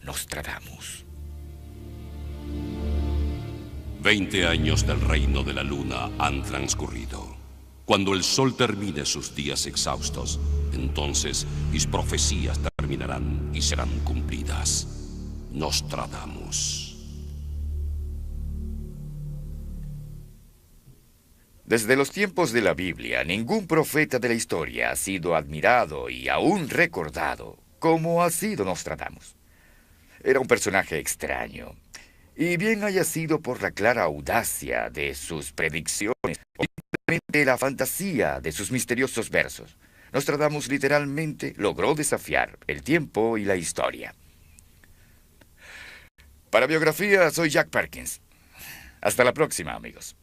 Nostradamus. 20 años del reino de la luna han transcurrido. Cuando el sol termine sus días exhaustos, entonces mis profecías terminarán y serán cumplidas. Nostradamus. Desde los tiempos de la Biblia, ningún profeta de la historia ha sido admirado y aún recordado como ha sido Nostradamus. Era un personaje extraño, y bien haya sido por la clara audacia de sus predicciones o simplemente la fantasía de sus misteriosos versos, Nostradamus literalmente logró desafiar el tiempo y la historia. Para Biografía, soy Jack Perkins. Hasta la próxima, amigos.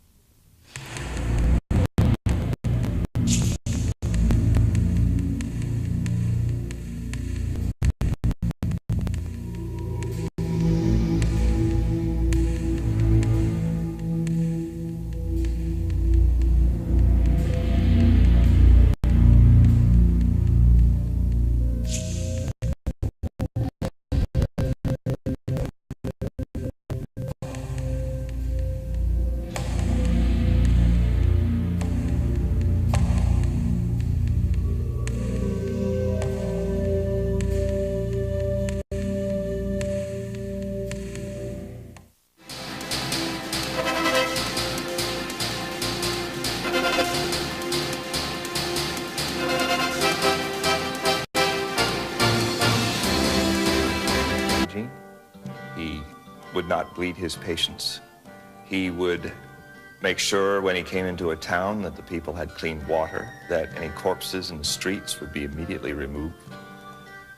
would not bleed his patients. He would make sure when he came into a town that the people had clean water, that any corpses in the streets would be immediately removed.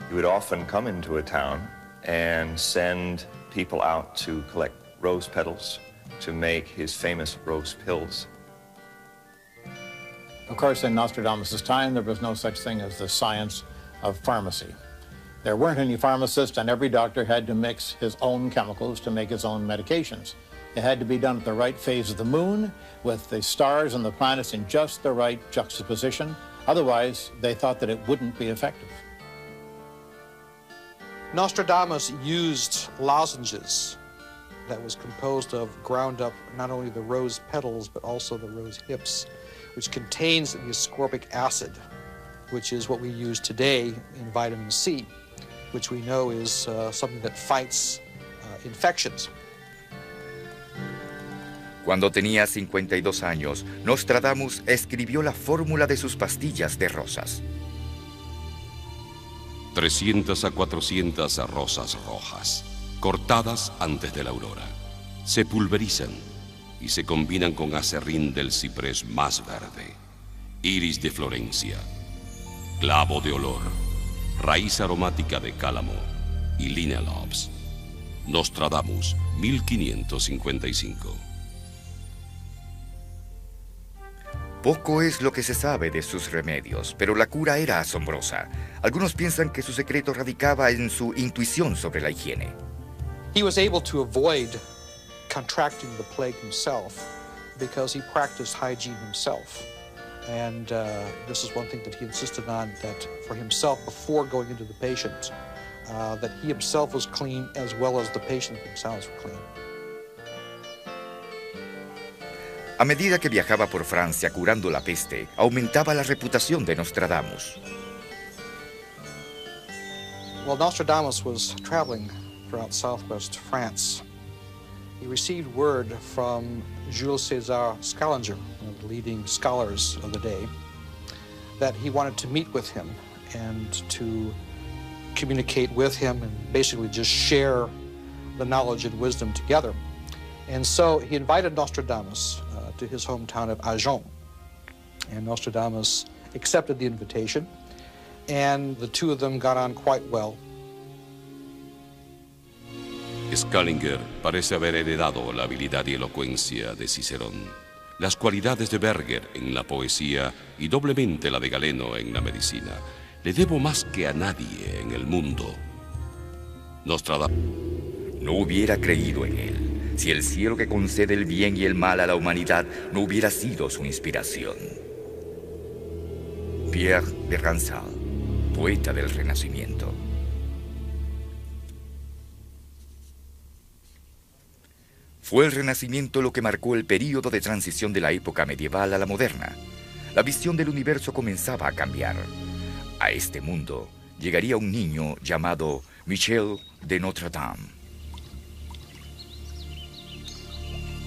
He would often come into a town and send people out to collect rose petals to make his famous rose pills. Of course, in Nostradamus' time, there was no such thing as the science of pharmacy. There weren't any pharmacists, and every doctor had to mix his own chemicals to make his own medications. It had to be done at the right phase of the moon, with the stars and the planets in just the right juxtaposition. Otherwise, they thought that it wouldn't be effective. Nostradamus used lozenges that was composed of ground up not only the rose petals but also the rose hips, which contains the ascorbic acid, which is what we use today in vitamin C, which we know is something that fights infections. Cuando tenía 52 años, Nostradamus escribió la fórmula de sus pastillas de rosas. 300 a 400 rosas rojas, cortadas antes de la aurora. Se pulverizan y se combinan con acerrín del ciprés más verde, iris de Florencia, clavo de olor, raíz aromática de cálamo y linalops. Nostradamus, 1555. Poco es lo que se sabe de sus remedios, pero la cura era asombrosa. Algunos piensan que su secreto radicaba en su intuición sobre la higiene. He was able to avoid contracting the plague himself because he practiced hygiene himself. And this is one thing that he insisted on, that for himself, before going into the patient, that he himself was clean as well as the patient themselves were clean. A medida que viajaba por Francia curando la peste, aumentaba la reputación de Nostradamus. While Nostradamus was traveling throughout southwest France, he received word from Jules César Scaliger, one of the leading scholars of the day, that he wanted to meet with him and to communicate with him and basically just share the knowledge and wisdom together. And so he invited Nostradamus to his hometown of Agen. And Nostradamus accepted the invitation, and the two of them got on quite well. Scaliger parece haber heredado la habilidad y elocuencia de Cicerón, las cualidades de Berger en la poesía y doblemente la de Galeno en la medicina. Le debo más que a nadie en el mundo. Nostradamus no hubiera creído en él si el cielo que concede el bien y el mal a la humanidad no hubiera sido su inspiración. Pierre de Ransal, poeta del Renacimiento. Fue el Renacimiento lo que marcó el período de transición de la época medieval a la moderna. La visión del universo comenzaba a cambiar. A este mundo llegaría un niño llamado Michel de Notre Dame.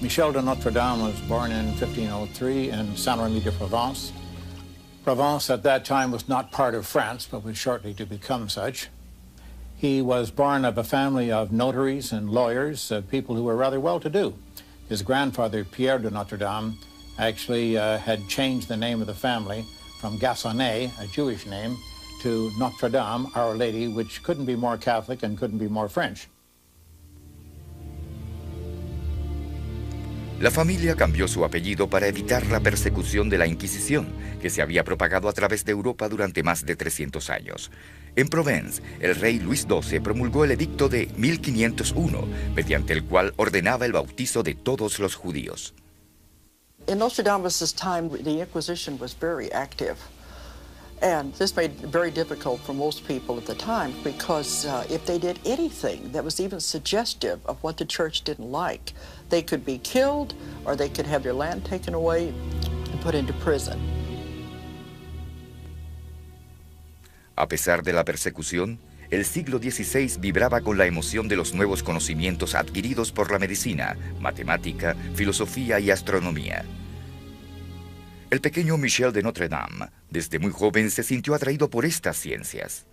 Michel de Notre Dame was born in 1503 in Saint-Rémy-de-Provence. Provence at that time was not part of France, but was shortly to become such. He was born of a family of notaries and lawyers, people who were rather well-to-do. His grandfather, Pierre de Notre Dame, actually had changed the name of the family from Gassonet, a Jewish name, to Notre Dame, Our Lady, which couldn't be more Catholic and couldn't be more French. La familia cambió su apellido para evitar la persecución de la Inquisición, que se había propagado a través de Europa durante más de 300 años. En Provence, el rey Luis XII promulgó el edicto de 1501, mediante el cual ordenaba el bautizo de todos los judíos. In Nostradamus' time, the Inquisition was very active. And this made it very difficult for most people at the time, because if they did anything that was even suggestive of what the church didn't like, they could be killed or they could have their land taken away and put into prison. A pesar de la persecución, el siglo XVI vibraba con la emoción de los nuevos conocimientos adquiridos por la medicina, matemática, filosofía y astronomía. El pequeño Michel de Notre Dame, desde muy joven, se sintió atraído por estas ciencias.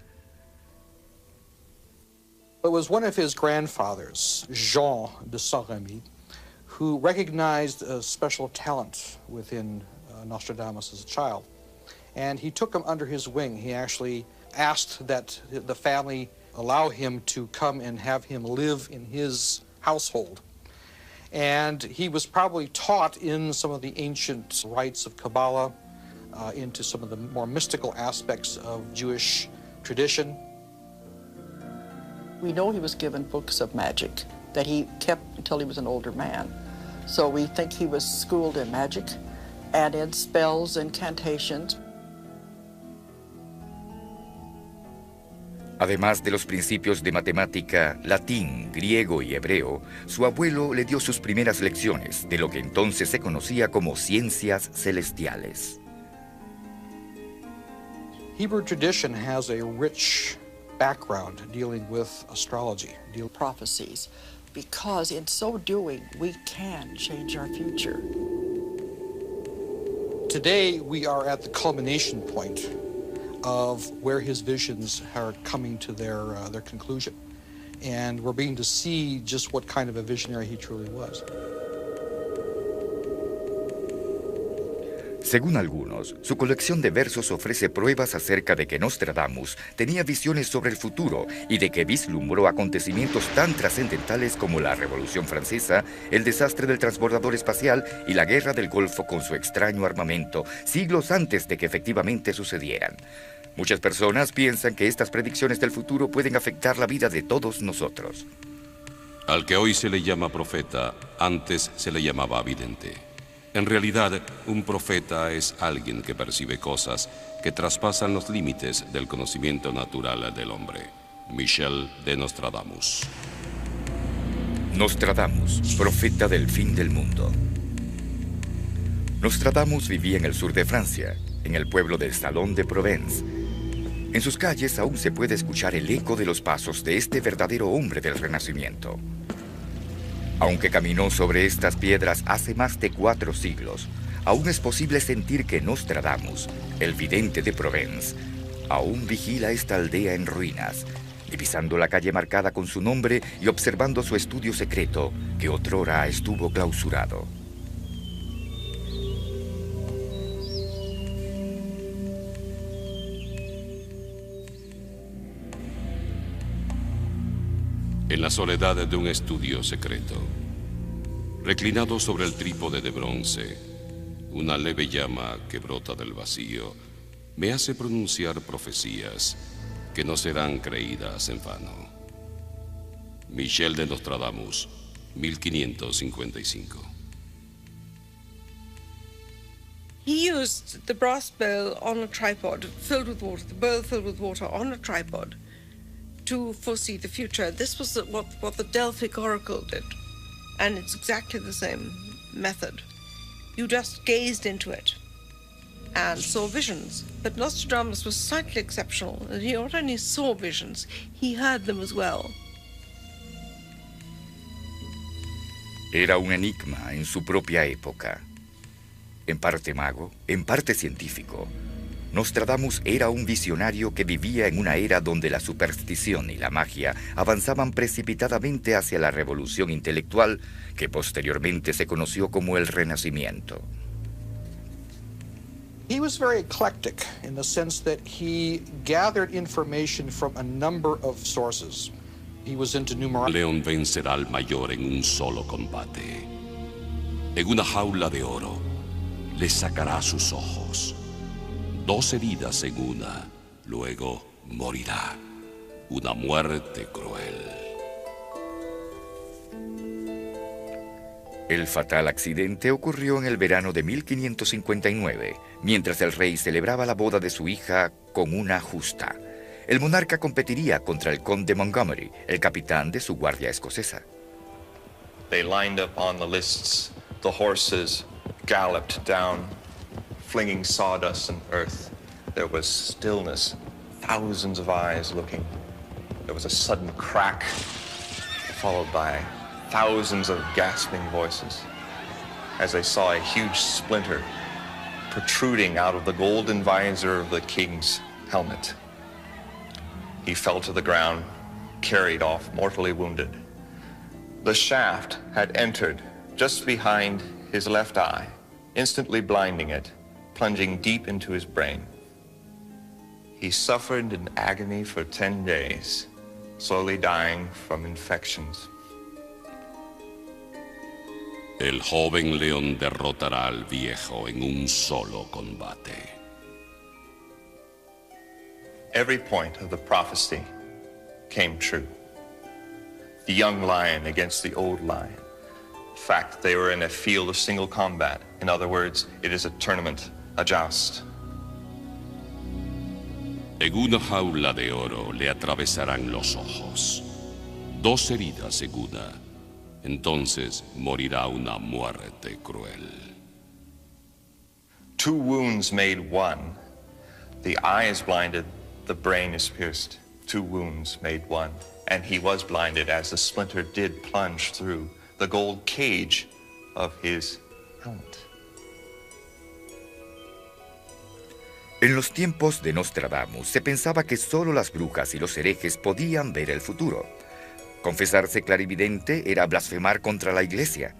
It was one of his grandfathers, Jean de Saint-Remy, who recognized a special talent within Nostradamus as a child. And he took him under his wing. He actually asked that the family allow him to come and have him live in his household. And he was probably taught in some of the ancient rites of Kabbalah, into some of the more mystical aspects of Jewish tradition. We know he was given books of magic that he kept until he was an older man. So we think he was schooled in magic and in spells, incantations. Además de los principios de matemática, latín, griego y hebreo, su abuelo le dio sus primeras lecciones de lo que entonces se conocía como ciencias celestiales. Hebrew tradition has a rich background dealing with astrology. Prophecies, because in so doing, we can change our future. Today, we are at the culmination point of where his visions are coming to their conclusion. And we're beginning to see just what kind of a visionary he truly was. Según algunos, su colección de versos ofrece pruebas acerca de que Nostradamus tenía visiones sobre el futuro y de que vislumbró acontecimientos tan trascendentales como la Revolución Francesa, el desastre del transbordador espacial y la Guerra del Golfo con su extraño armamento, siglos antes de que efectivamente sucedieran. Muchas personas piensan que estas predicciones del futuro pueden afectar la vida de todos nosotros. Al que hoy se le llama profeta, antes se le llamaba vidente. En realidad, un profeta es alguien que percibe cosas que traspasan los límites del conocimiento natural del hombre. Michel de Nostradamus. Nostradamus, profeta del fin del mundo. Nostradamus vivía en el sur de Francia, en el pueblo del Salon de Provence. En sus calles aún se puede escuchar el eco de los pasos de este verdadero hombre del Renacimiento. Aunque caminó sobre estas piedras hace más de 4 siglos, aún es posible sentir que Nostradamus, el vidente de Provence, aún vigila esta aldea en ruinas, divisando la calle marcada con su nombre y observando su estudio secreto que otrora estuvo clausurado. En la soledad de un estudio secreto, reclinado sobre el trípode de bronce, una leve llama que brota del vacío me hace pronunciar profecías que no serán creídas en vano. Michel de Nostradamus, 1555. He used the brass bell on a tripod filled with water, the bowl filled with water on a tripod, to foresee the future. This was what the Delphic Oracle did, and it's exactly the same method. You just gazed into it and saw visions. But Nostradamus was slightly exceptional. He not only saw visions, he heard them as well. Era un enigma en su propia época. En parte mago, en parte científico, Nostradamus era un visionario que vivía en una era donde la superstición y la magia avanzaban precipitadamente hacia la revolución intelectual que posteriormente se conoció como el Renacimiento. He was very eclectic in the sense that he gathered information from a number of sources. He was into numerology. León vencerá al mayor en un solo combate. En una jaula de oro le sacará sus ojos. 2 heridas en una, luego morirá. Una muerte cruel. El fatal accidente ocurrió en el verano de 1559, mientras el rey celebraba la boda de su hija con una justa. El monarca competiría contra el conde Montgomery, el capitán de su guardia escocesa. They lined up on the lists. The horses galloped down, flinging sawdust and earth. There was stillness, thousands of eyes looking. There was a sudden crack, followed by thousands of gasping voices, as they saw a huge splinter protruding out of the golden visor of the king's helmet. He fell to the ground, carried off mortally wounded. The shaft had entered just behind his left eye, instantly blinding it, plunging deep into his brain. He suffered in agony for 10 days, slowly dying from infections. El joven león derrotará al viejo en un solo combate. Every point of the prophecy came true. The young lion against the old lion. In fact, they were in a field of single combat. In other words, it is a tournament, a joust. En una jaula de oro le atravesarán los ojos. 2 heridas en una. Entonces morirá una muerte cruel. 2 wounds made 1. The eye is blinded, the brain is pierced. 2 wounds made 1. And he was blinded as the splinter did plunge through the gold cage of his helmet. En los tiempos de Nostradamus se pensaba que solo las brujas y los herejes podían ver el futuro. Confesarse clarividente era blasfemar contra la iglesia.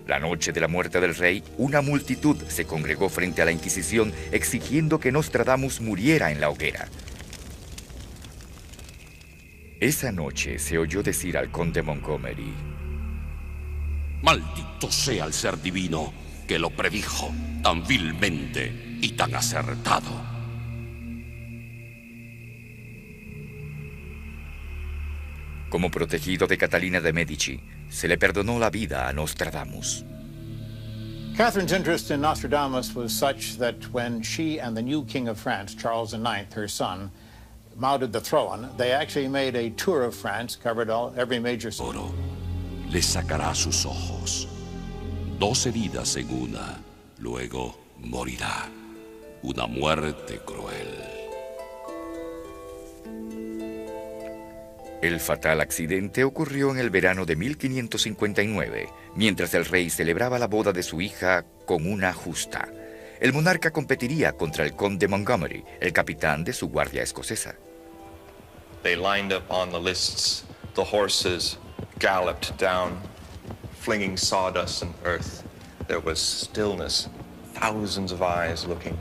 La noche de la muerte del rey, una multitud se congregó frente a la Inquisición exigiendo que Nostradamus muriera en la hoguera. Esa noche se oyó decir al conde Montgomery: Maldito sea el ser divino que lo predijo tan vilmente y tan acertado. Como protegido de Catalina de Medici, se le perdonó la vida a Nostradamus. Catherine's interest in Nostradamus was such that when she and the new King of France, Charles IX, her son, mounted the throne, they actually made a tour of France, covered every major city. Oro le sacará sus ojos. 2 heridas en una, luego morirá. Una muerte cruel. El fatal accidente ocurrió en el verano de 1559, mientras el rey celebraba la boda de su hija con una justa. El monarca competiría contra el conde Montgomery, el capitán de su guardia escocesa. They lined up on the lists. The horses galloped down, flinging sawdust and earth. There was stillness, thousands of eyes looking.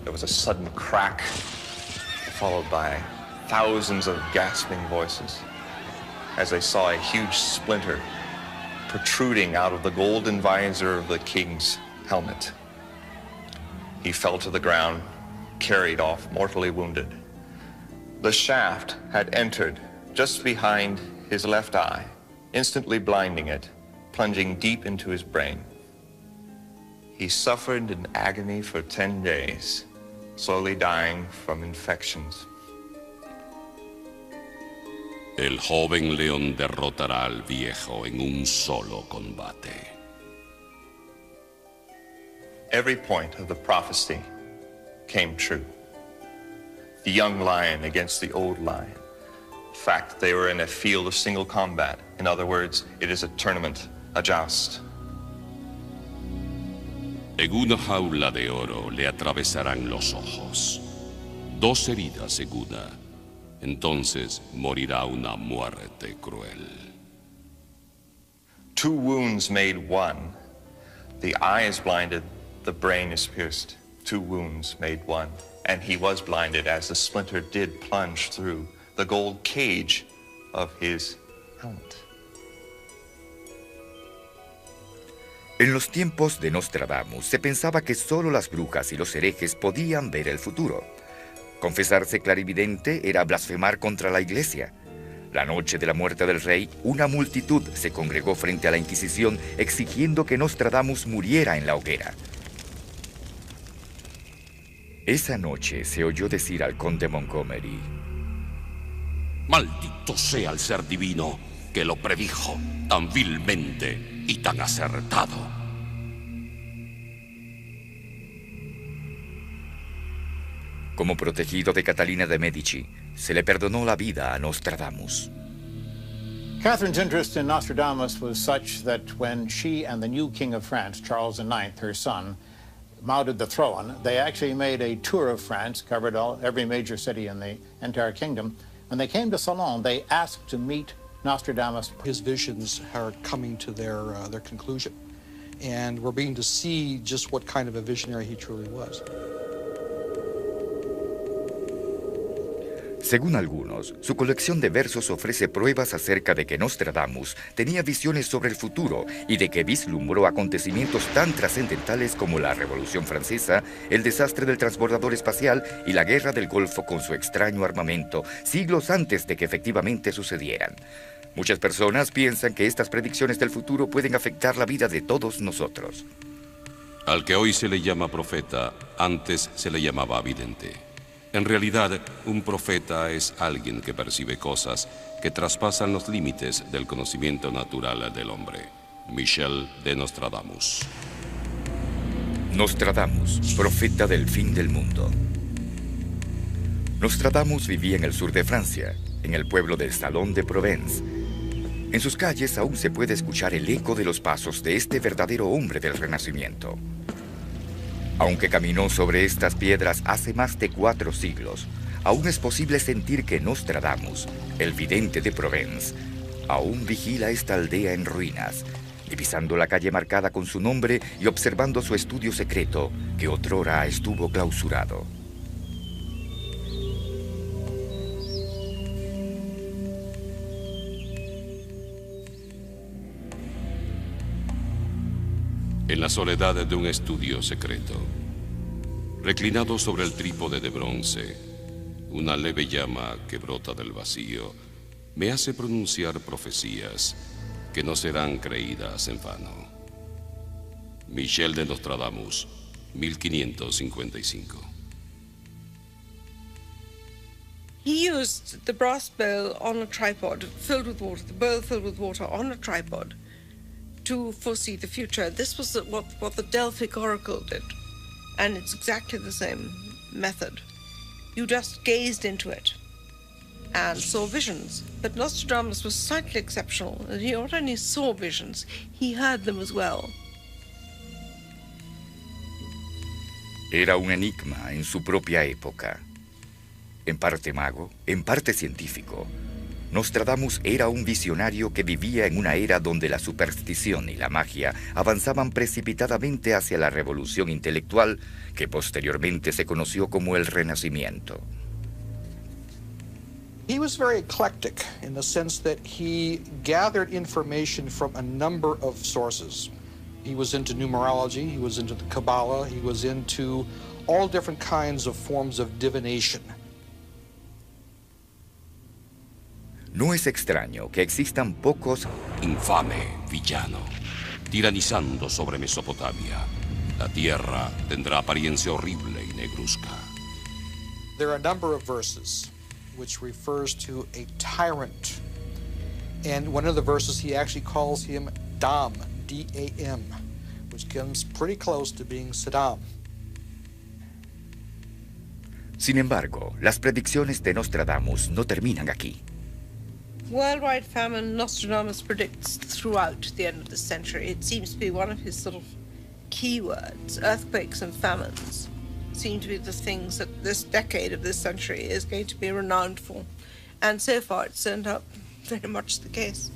There was a sudden crack, followed by thousands of gasping voices as they saw a huge splinter protruding out of the golden visor of the king's helmet. He fell to the ground, carried off mortally wounded. The shaft had entered just behind his left eye, instantly blinding it, plunging deep into his brain. He suffered in agony for 10 days, slowly dying from infections. El joven león derrotará al viejo en un solo combate. Every point of the prophecy came true. The young lion against the old lion. In fact, they were in a field of single combat. In other words, it is a tournament, a joust. En una jaula de oro le atravesarán los ojos. 2 heridas en una. Entonces morirá una muerte cruel. 2 wounds made 1. The eye is blinded, the brain is pierced. 2 wounds made 1. And he was blinded as the splinter did plunge through the gold cage of his helmet. En los tiempos de Nostradamus se pensaba que solo las brujas y los herejes podían ver el futuro. Confesarse clarividente era blasfemar contra la iglesia. La noche de la muerte del rey, una multitud se congregó frente a la Inquisición exigiendo que Nostradamus muriera en la hoguera. Esa noche se oyó decir al conde Montgomery: Maldito sea el ser divino que lo predijo tan vilmente y tan acertado. Como protegido de Catalina de Medici, se le perdonó la vida a Nostradamus. Catherine's interest in Nostradamus was such that when she and the new King of France, Charles IX, her son, mounted the throne, they actually made a tour of France, covered every major city in the entire kingdom, When they came to Salon, they asked to meet Nostradamus. His visions are coming to their conclusion, and we're beginning to see just what kind of a visionary he truly was. Según algunos, su colección de versos ofrece pruebas acerca de que Nostradamus tenía visiones sobre el futuro y de que vislumbró acontecimientos tan trascendentales como la Revolución Francesa, el desastre del transbordador espacial y la Guerra del Golfo con su extraño armamento, siglos antes de que efectivamente sucedieran. Muchas personas piensan que estas predicciones del futuro pueden afectar la vida de todos nosotros. Al que hoy se le llama profeta, antes se le llamaba vidente. En realidad, un profeta es alguien que percibe cosas que traspasan los límites del conocimiento natural del hombre. Michel de Nostradamus. Nostradamus, profeta del fin del mundo. Nostradamus vivía en el sur de Francia, en el pueblo del Salon de Provence. En sus calles aún se puede escuchar el eco de los pasos de este verdadero hombre del Renacimiento. Aunque caminó sobre estas piedras hace más de 4 siglos, aún es posible sentir que Nostradamus, el vidente de Provence, aún vigila esta aldea en ruinas, divisando la calle marcada con su nombre y observando su estudio secreto que otrora estuvo clausurado. En la soledad de un estudio secreto, reclinado sobre el trípode de bronce, una leve llama que brota del vacío me hace pronunciar profecías que no serán creídas en vano. Michel de Nostradamus, 1555. He used the brass bowl on a tripod filled with water, the bowl filled with water on a tripod, to foresee the future. This was what the Delphic Oracle did, and it's exactly the same method. You just gazed into it and saw visions. But Nostradamus was slightly exceptional. He not only saw visions, he heard them as well. Era un enigma en su propia época. En parte mago, en parte científico, Nostradamus era un visionario que vivía en una era donde la superstición y la magia avanzaban precipitadamente hacia la revolución intelectual que posteriormente se conoció como el Renacimiento. He was very eclectic in the sense that he gathered information from a number of sources. He was into numerology, he was into the Kabbalah, he was into all different kinds of forms of divination. No es extraño que existan pocos infame villano, tiranizando sobre Mesopotamia. La tierra tendrá apariencia horrible y negruzca. There are a number of verses which refers to a tyrant. And one of the verses he actually calls him Dam, D-A-M, which comes pretty close to being Saddam. Sin embargo, las predicciones de Nostradamus no terminan aquí. Worldwide famine, Nostradamus predicts throughout the end of the century. It seems to be one of his sort of keywords. Earthquakes and famines seem to be the things that this decade of this century is going to be renowned for. And so far it's turned out very much the case.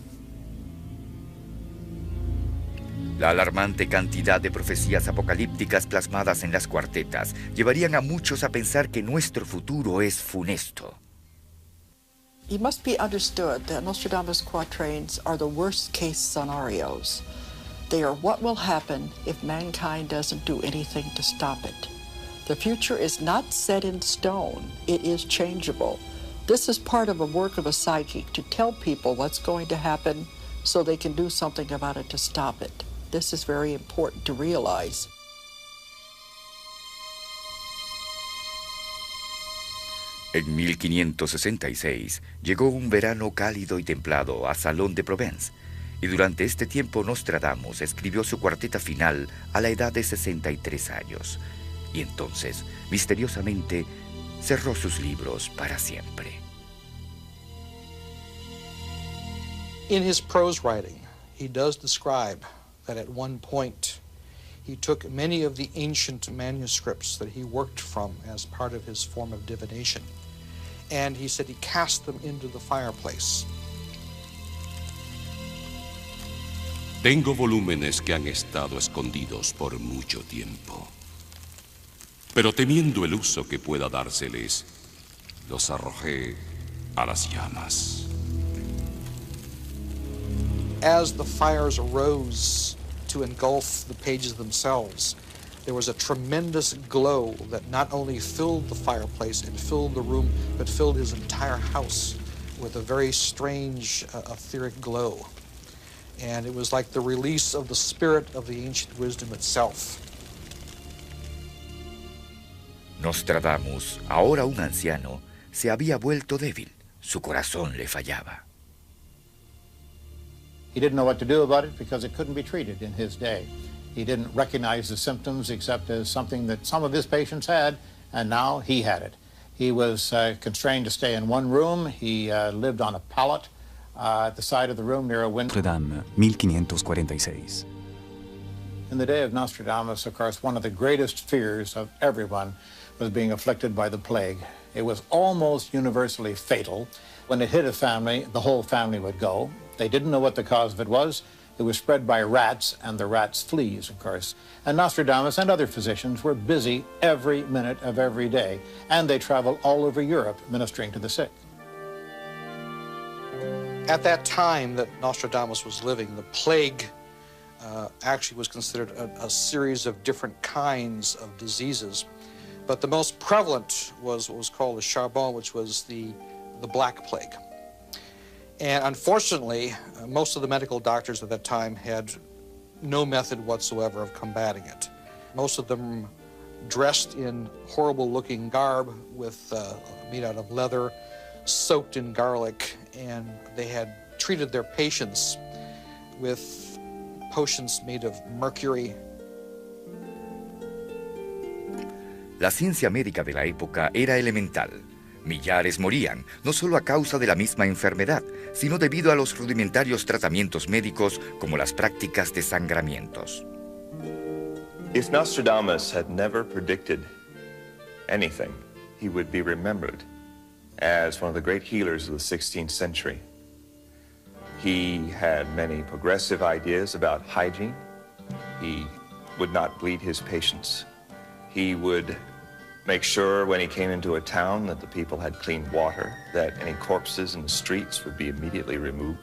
La alarmante cantidad de profecías apocalípticas plasmadas en las cuartetas llevarían a muchos a pensar que nuestro futuro es funesto. It must be understood that Nostradamus' quatrains are the worst-case scenarios. They are what will happen if mankind doesn't do anything to stop it. The future is not set in stone. It is changeable. This is part of a work of a psychic to tell people what's going to happen so they can do something about it to stop it. This is very important to realize. En 1566 llegó un verano cálido y templado a Salon de Provence, y durante este tiempo Nostradamus escribió su cuarteta final a la edad de 63 años, y entonces, misteriosamente, cerró sus libros para siempre. In his prose writing, he does describe that at one point he took many of the ancient manuscripts that he worked from as part of his form of divination, and he said he cast them into the fireplace. Tengo volúmenes que han estado escondidos por mucho tiempo, pero temiendo el uso que pueda dárseles, los arrojé a las llamas. As the fires rose to engulf the pages themselves, there was a tremendous glow that not only filled the fireplace and filled the room, but filled his entire house with a very strange, etheric glow. And it was like the release of the spirit of the ancient wisdom itself. Nostradamus, ahora un anciano, se había vuelto débil. Su corazón le fallaba. He didn't know what to do about it because it couldn't be treated in his day. He didn't recognize the symptoms except as something that some of his patients had, and now he had it. He was constrained to stay in one room. He lived on a pallet at the side of the room near a window. Notre Dame, 1546. In the day of Nostradamus, of course, one of the greatest fears of everyone was being afflicted by the plague. It was almost universally fatal. When it hit a family, the whole family would go. They didn't know what the cause of it was. It was spread by rats, and the rats fleas, of course. And Nostradamus and other physicians were busy every minute of every day, and they traveled all over Europe ministering to the sick. At that time that Nostradamus was living, the plague actually was considered a series of different kinds of diseases. But the most prevalent was what was called the charbon, which was the Black Plague. And unfortunately, most of the medical doctors at that time had no method whatsoever of combating it. Most of them dressed in horrible-looking garb made out of leather, soaked in garlic, and they had treated their patients with potions made of mercury. La ciencia médica de la época era elemental. Millares morían, no solo a causa de la misma enfermedad, sino debido a los rudimentarios tratamientos médicos como las prácticas de sangramientos. If Nostradamus had never predicted anything, he would be remembered as one of the great healers of the 16th century. He had many progressive ideas about hygiene. He would not bleed his patients. He would make sure when he came into a town that the people had clean water, that any corpses in the streets would be immediately removed.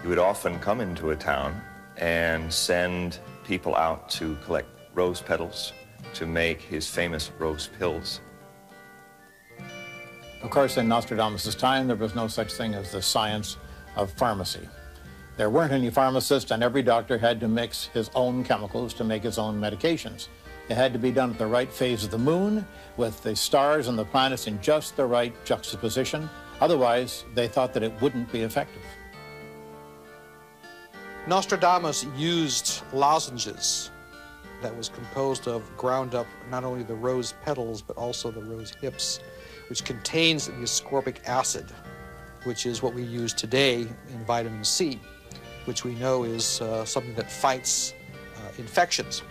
He would often come into a town and send people out to collect rose petals to make his famous rose pills. Of course, in Nostradamus' time, there was no such thing as the science of pharmacy. There weren't any pharmacists, and every doctor had to mix his own chemicals to make his own medications. It had to be done at the right phase of the moon, with the stars and the planets in just the right juxtaposition. Otherwise, they thought that it wouldn't be effective. Nostradamus used lozenges that was composed of ground up not only the rose petals, but also the rose hips, which contains the ascorbic acid, which is what we use today in vitamin C, which we know is something that fights infections.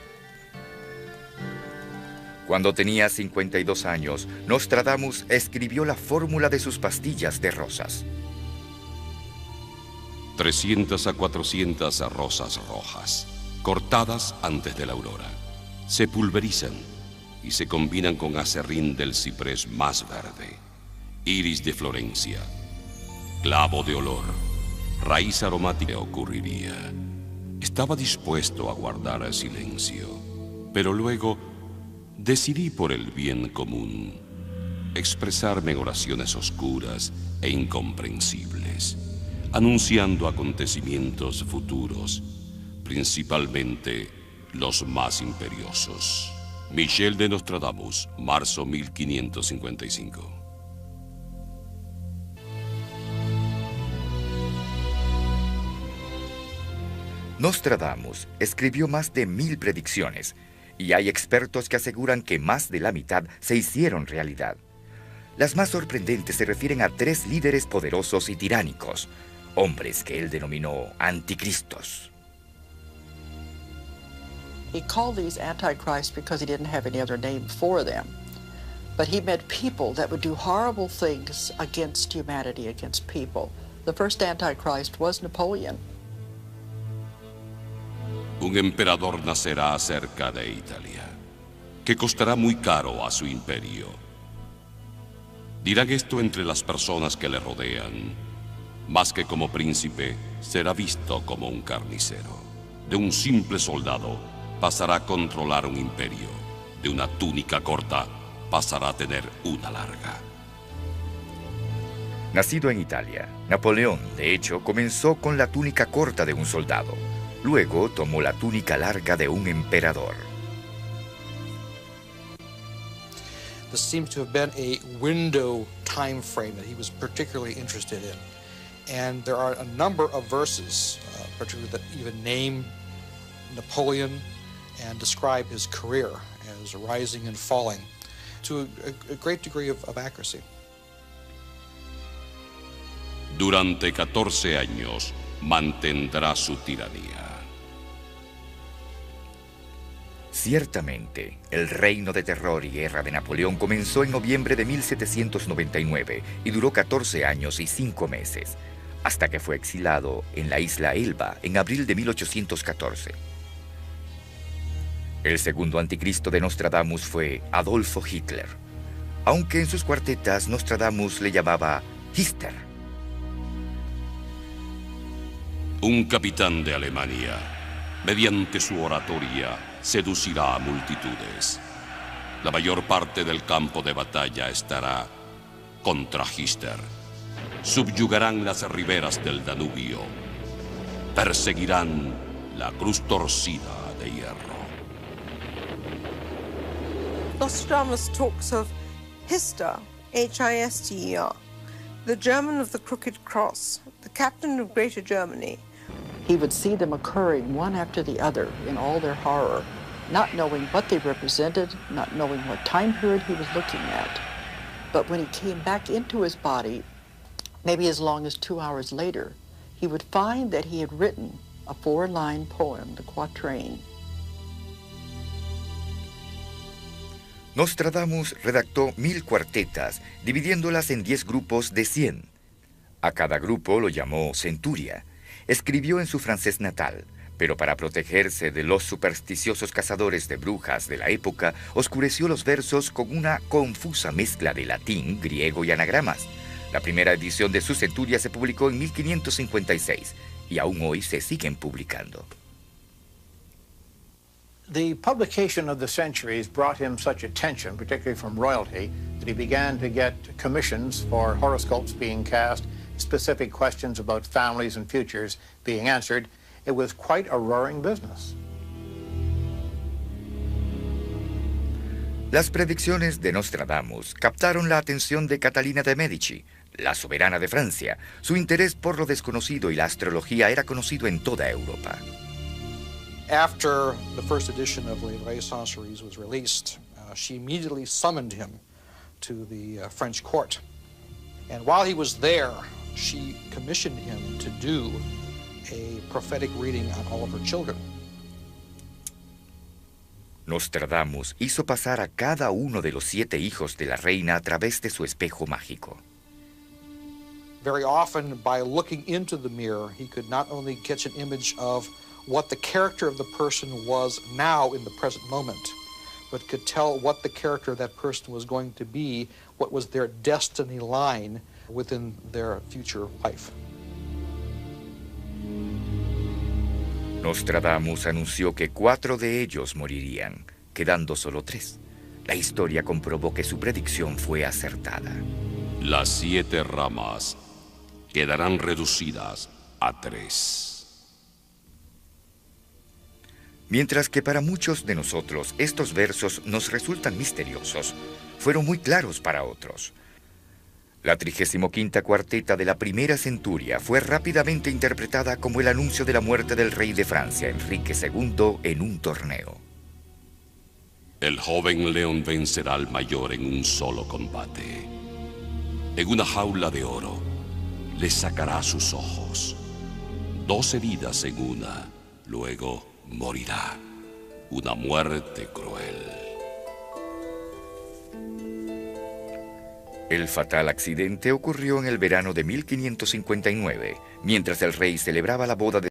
Cuando tenía 52 años, Nostradamus escribió la fórmula de sus pastillas de rosas. 300 a 400 rosas rojas, cortadas antes de la aurora, se pulverizan y se combinan con acerrín del ciprés más verde, iris de Florencia, clavo de olor, raíz aromática. Ocurriría. Estaba dispuesto a guardar silencio, pero luego decidí por el bien común expresarme en oraciones oscuras e incomprensibles, anunciando acontecimientos futuros, principalmente los más imperiosos. Michel de Nostradamus, marzo 1555. Nostradamus escribió más de 1000 predicciones, y hay expertos que aseguran que más de la mitad se hicieron realidad. Las más sorprendentes se refieren a 3 líderes poderosos y tiránicos, hombres que él denominó anticristos. He called these antichrists because he didn't have any other name for them. But he met people that would do horrible things against humanity, against people. The first Antichrist was Napoleon. Un emperador nacerá cerca de Italia, que costará muy caro a su imperio. Dirán esto entre las personas que le rodean. Más que como príncipe, será visto como un carnicero. De un simple soldado, pasará a controlar un imperio. De una túnica corta, pasará a tener una larga. Nacido en Italia, Napoleón, de hecho, comenzó con la túnica corta de un soldado. Luego tomó la túnica larga de un emperador. This seems to have been a window time frame that he was particularly interested in. And there are a number of verses, particularly that even name Napoleon and describe his career as rising and falling to a great degree of accuracy. Durante 14 años mantendrá su tiranía. Ciertamente, el reino de terror y guerra de Napoleón comenzó en noviembre de 1799 y duró 14 años y 5 meses, hasta que fue exilado en la isla Elba en abril de 1814. El segundo anticristo de Nostradamus fue Adolfo Hitler, aunque en sus cuartetas Nostradamus le llamaba Hister. Un capitán de Alemania, mediante su oratoria, seducirá a multitudes. La mayor parte del campo de batalla estará contra Hister. Subyugarán las riberas del Danubio. Perseguirán la cruz torcida de hierro. Nostradamus talks of Hister, H-I-S-T-E-R, the German of the Crooked Cross, the captain of Greater Germany. He would see them occurring one after the other in all their horror, not knowing what they represented, not knowing what time period he was looking at. But when he came back into his body, maybe as long as 2 hours later, he would find that he had written a 4-line poem, the Quatrain. Nostradamus redactó 1000 cuartetas, dividiéndolas en 10 grupos de 100. A cada grupo lo llamó centuria. Escribió en su francés natal, pero para protegerse de los supersticiosos cazadores de brujas de la época, oscureció los versos con una confusa mezcla de latín, griego y anagramas. La primera edición de su centuria se publicó en 1556 y aún hoy se siguen publicando. The publication of the centuries brought him such attention, particularly from royalty, that he began to get commissions for horoscopes being cast, specific questions about families and futures being answered. It was quite a roaring business. Las predicciones de Nostradamus captaron la atención de Catalina de Medici, la soberana de Francia. Su interés por lo desconocido y la astrología era conocido en toda Europa. After the first edition of Les Vraies Sorceries was released, she immediately summoned him to the French court. And while he was there, she commissioned him to do a prophetic reading on all of her children. Nostradamus hizo pasar a cada uno de los 7 hijos de la reina a través de su espejo mágico. Very often, by looking into the mirror, he could not only catch an image of what the character of the person was now in the present moment, but could tell what the character of that person was going to be, what was their destiny line within their future life. Nostradamus anunció que 4 de ellos morirían, quedando solo 3. La historia comprobó que su predicción fue acertada. Las 7 ramas quedarán reducidas a 3. Mientras que para muchos de nosotros estos versos nos resultan misteriosos, fueron muy claros para otros. La 35ª cuarteta de la primera centuria fue rápidamente interpretada como el anuncio de la muerte del rey de Francia, Enrique II, en un torneo. El joven león vencerá al mayor en un solo combate. En una jaula de oro le sacará sus ojos. 2 heridas en una, luego morirá. Una muerte cruel. El fatal accidente ocurrió en el verano de 1559, mientras el rey celebraba la boda de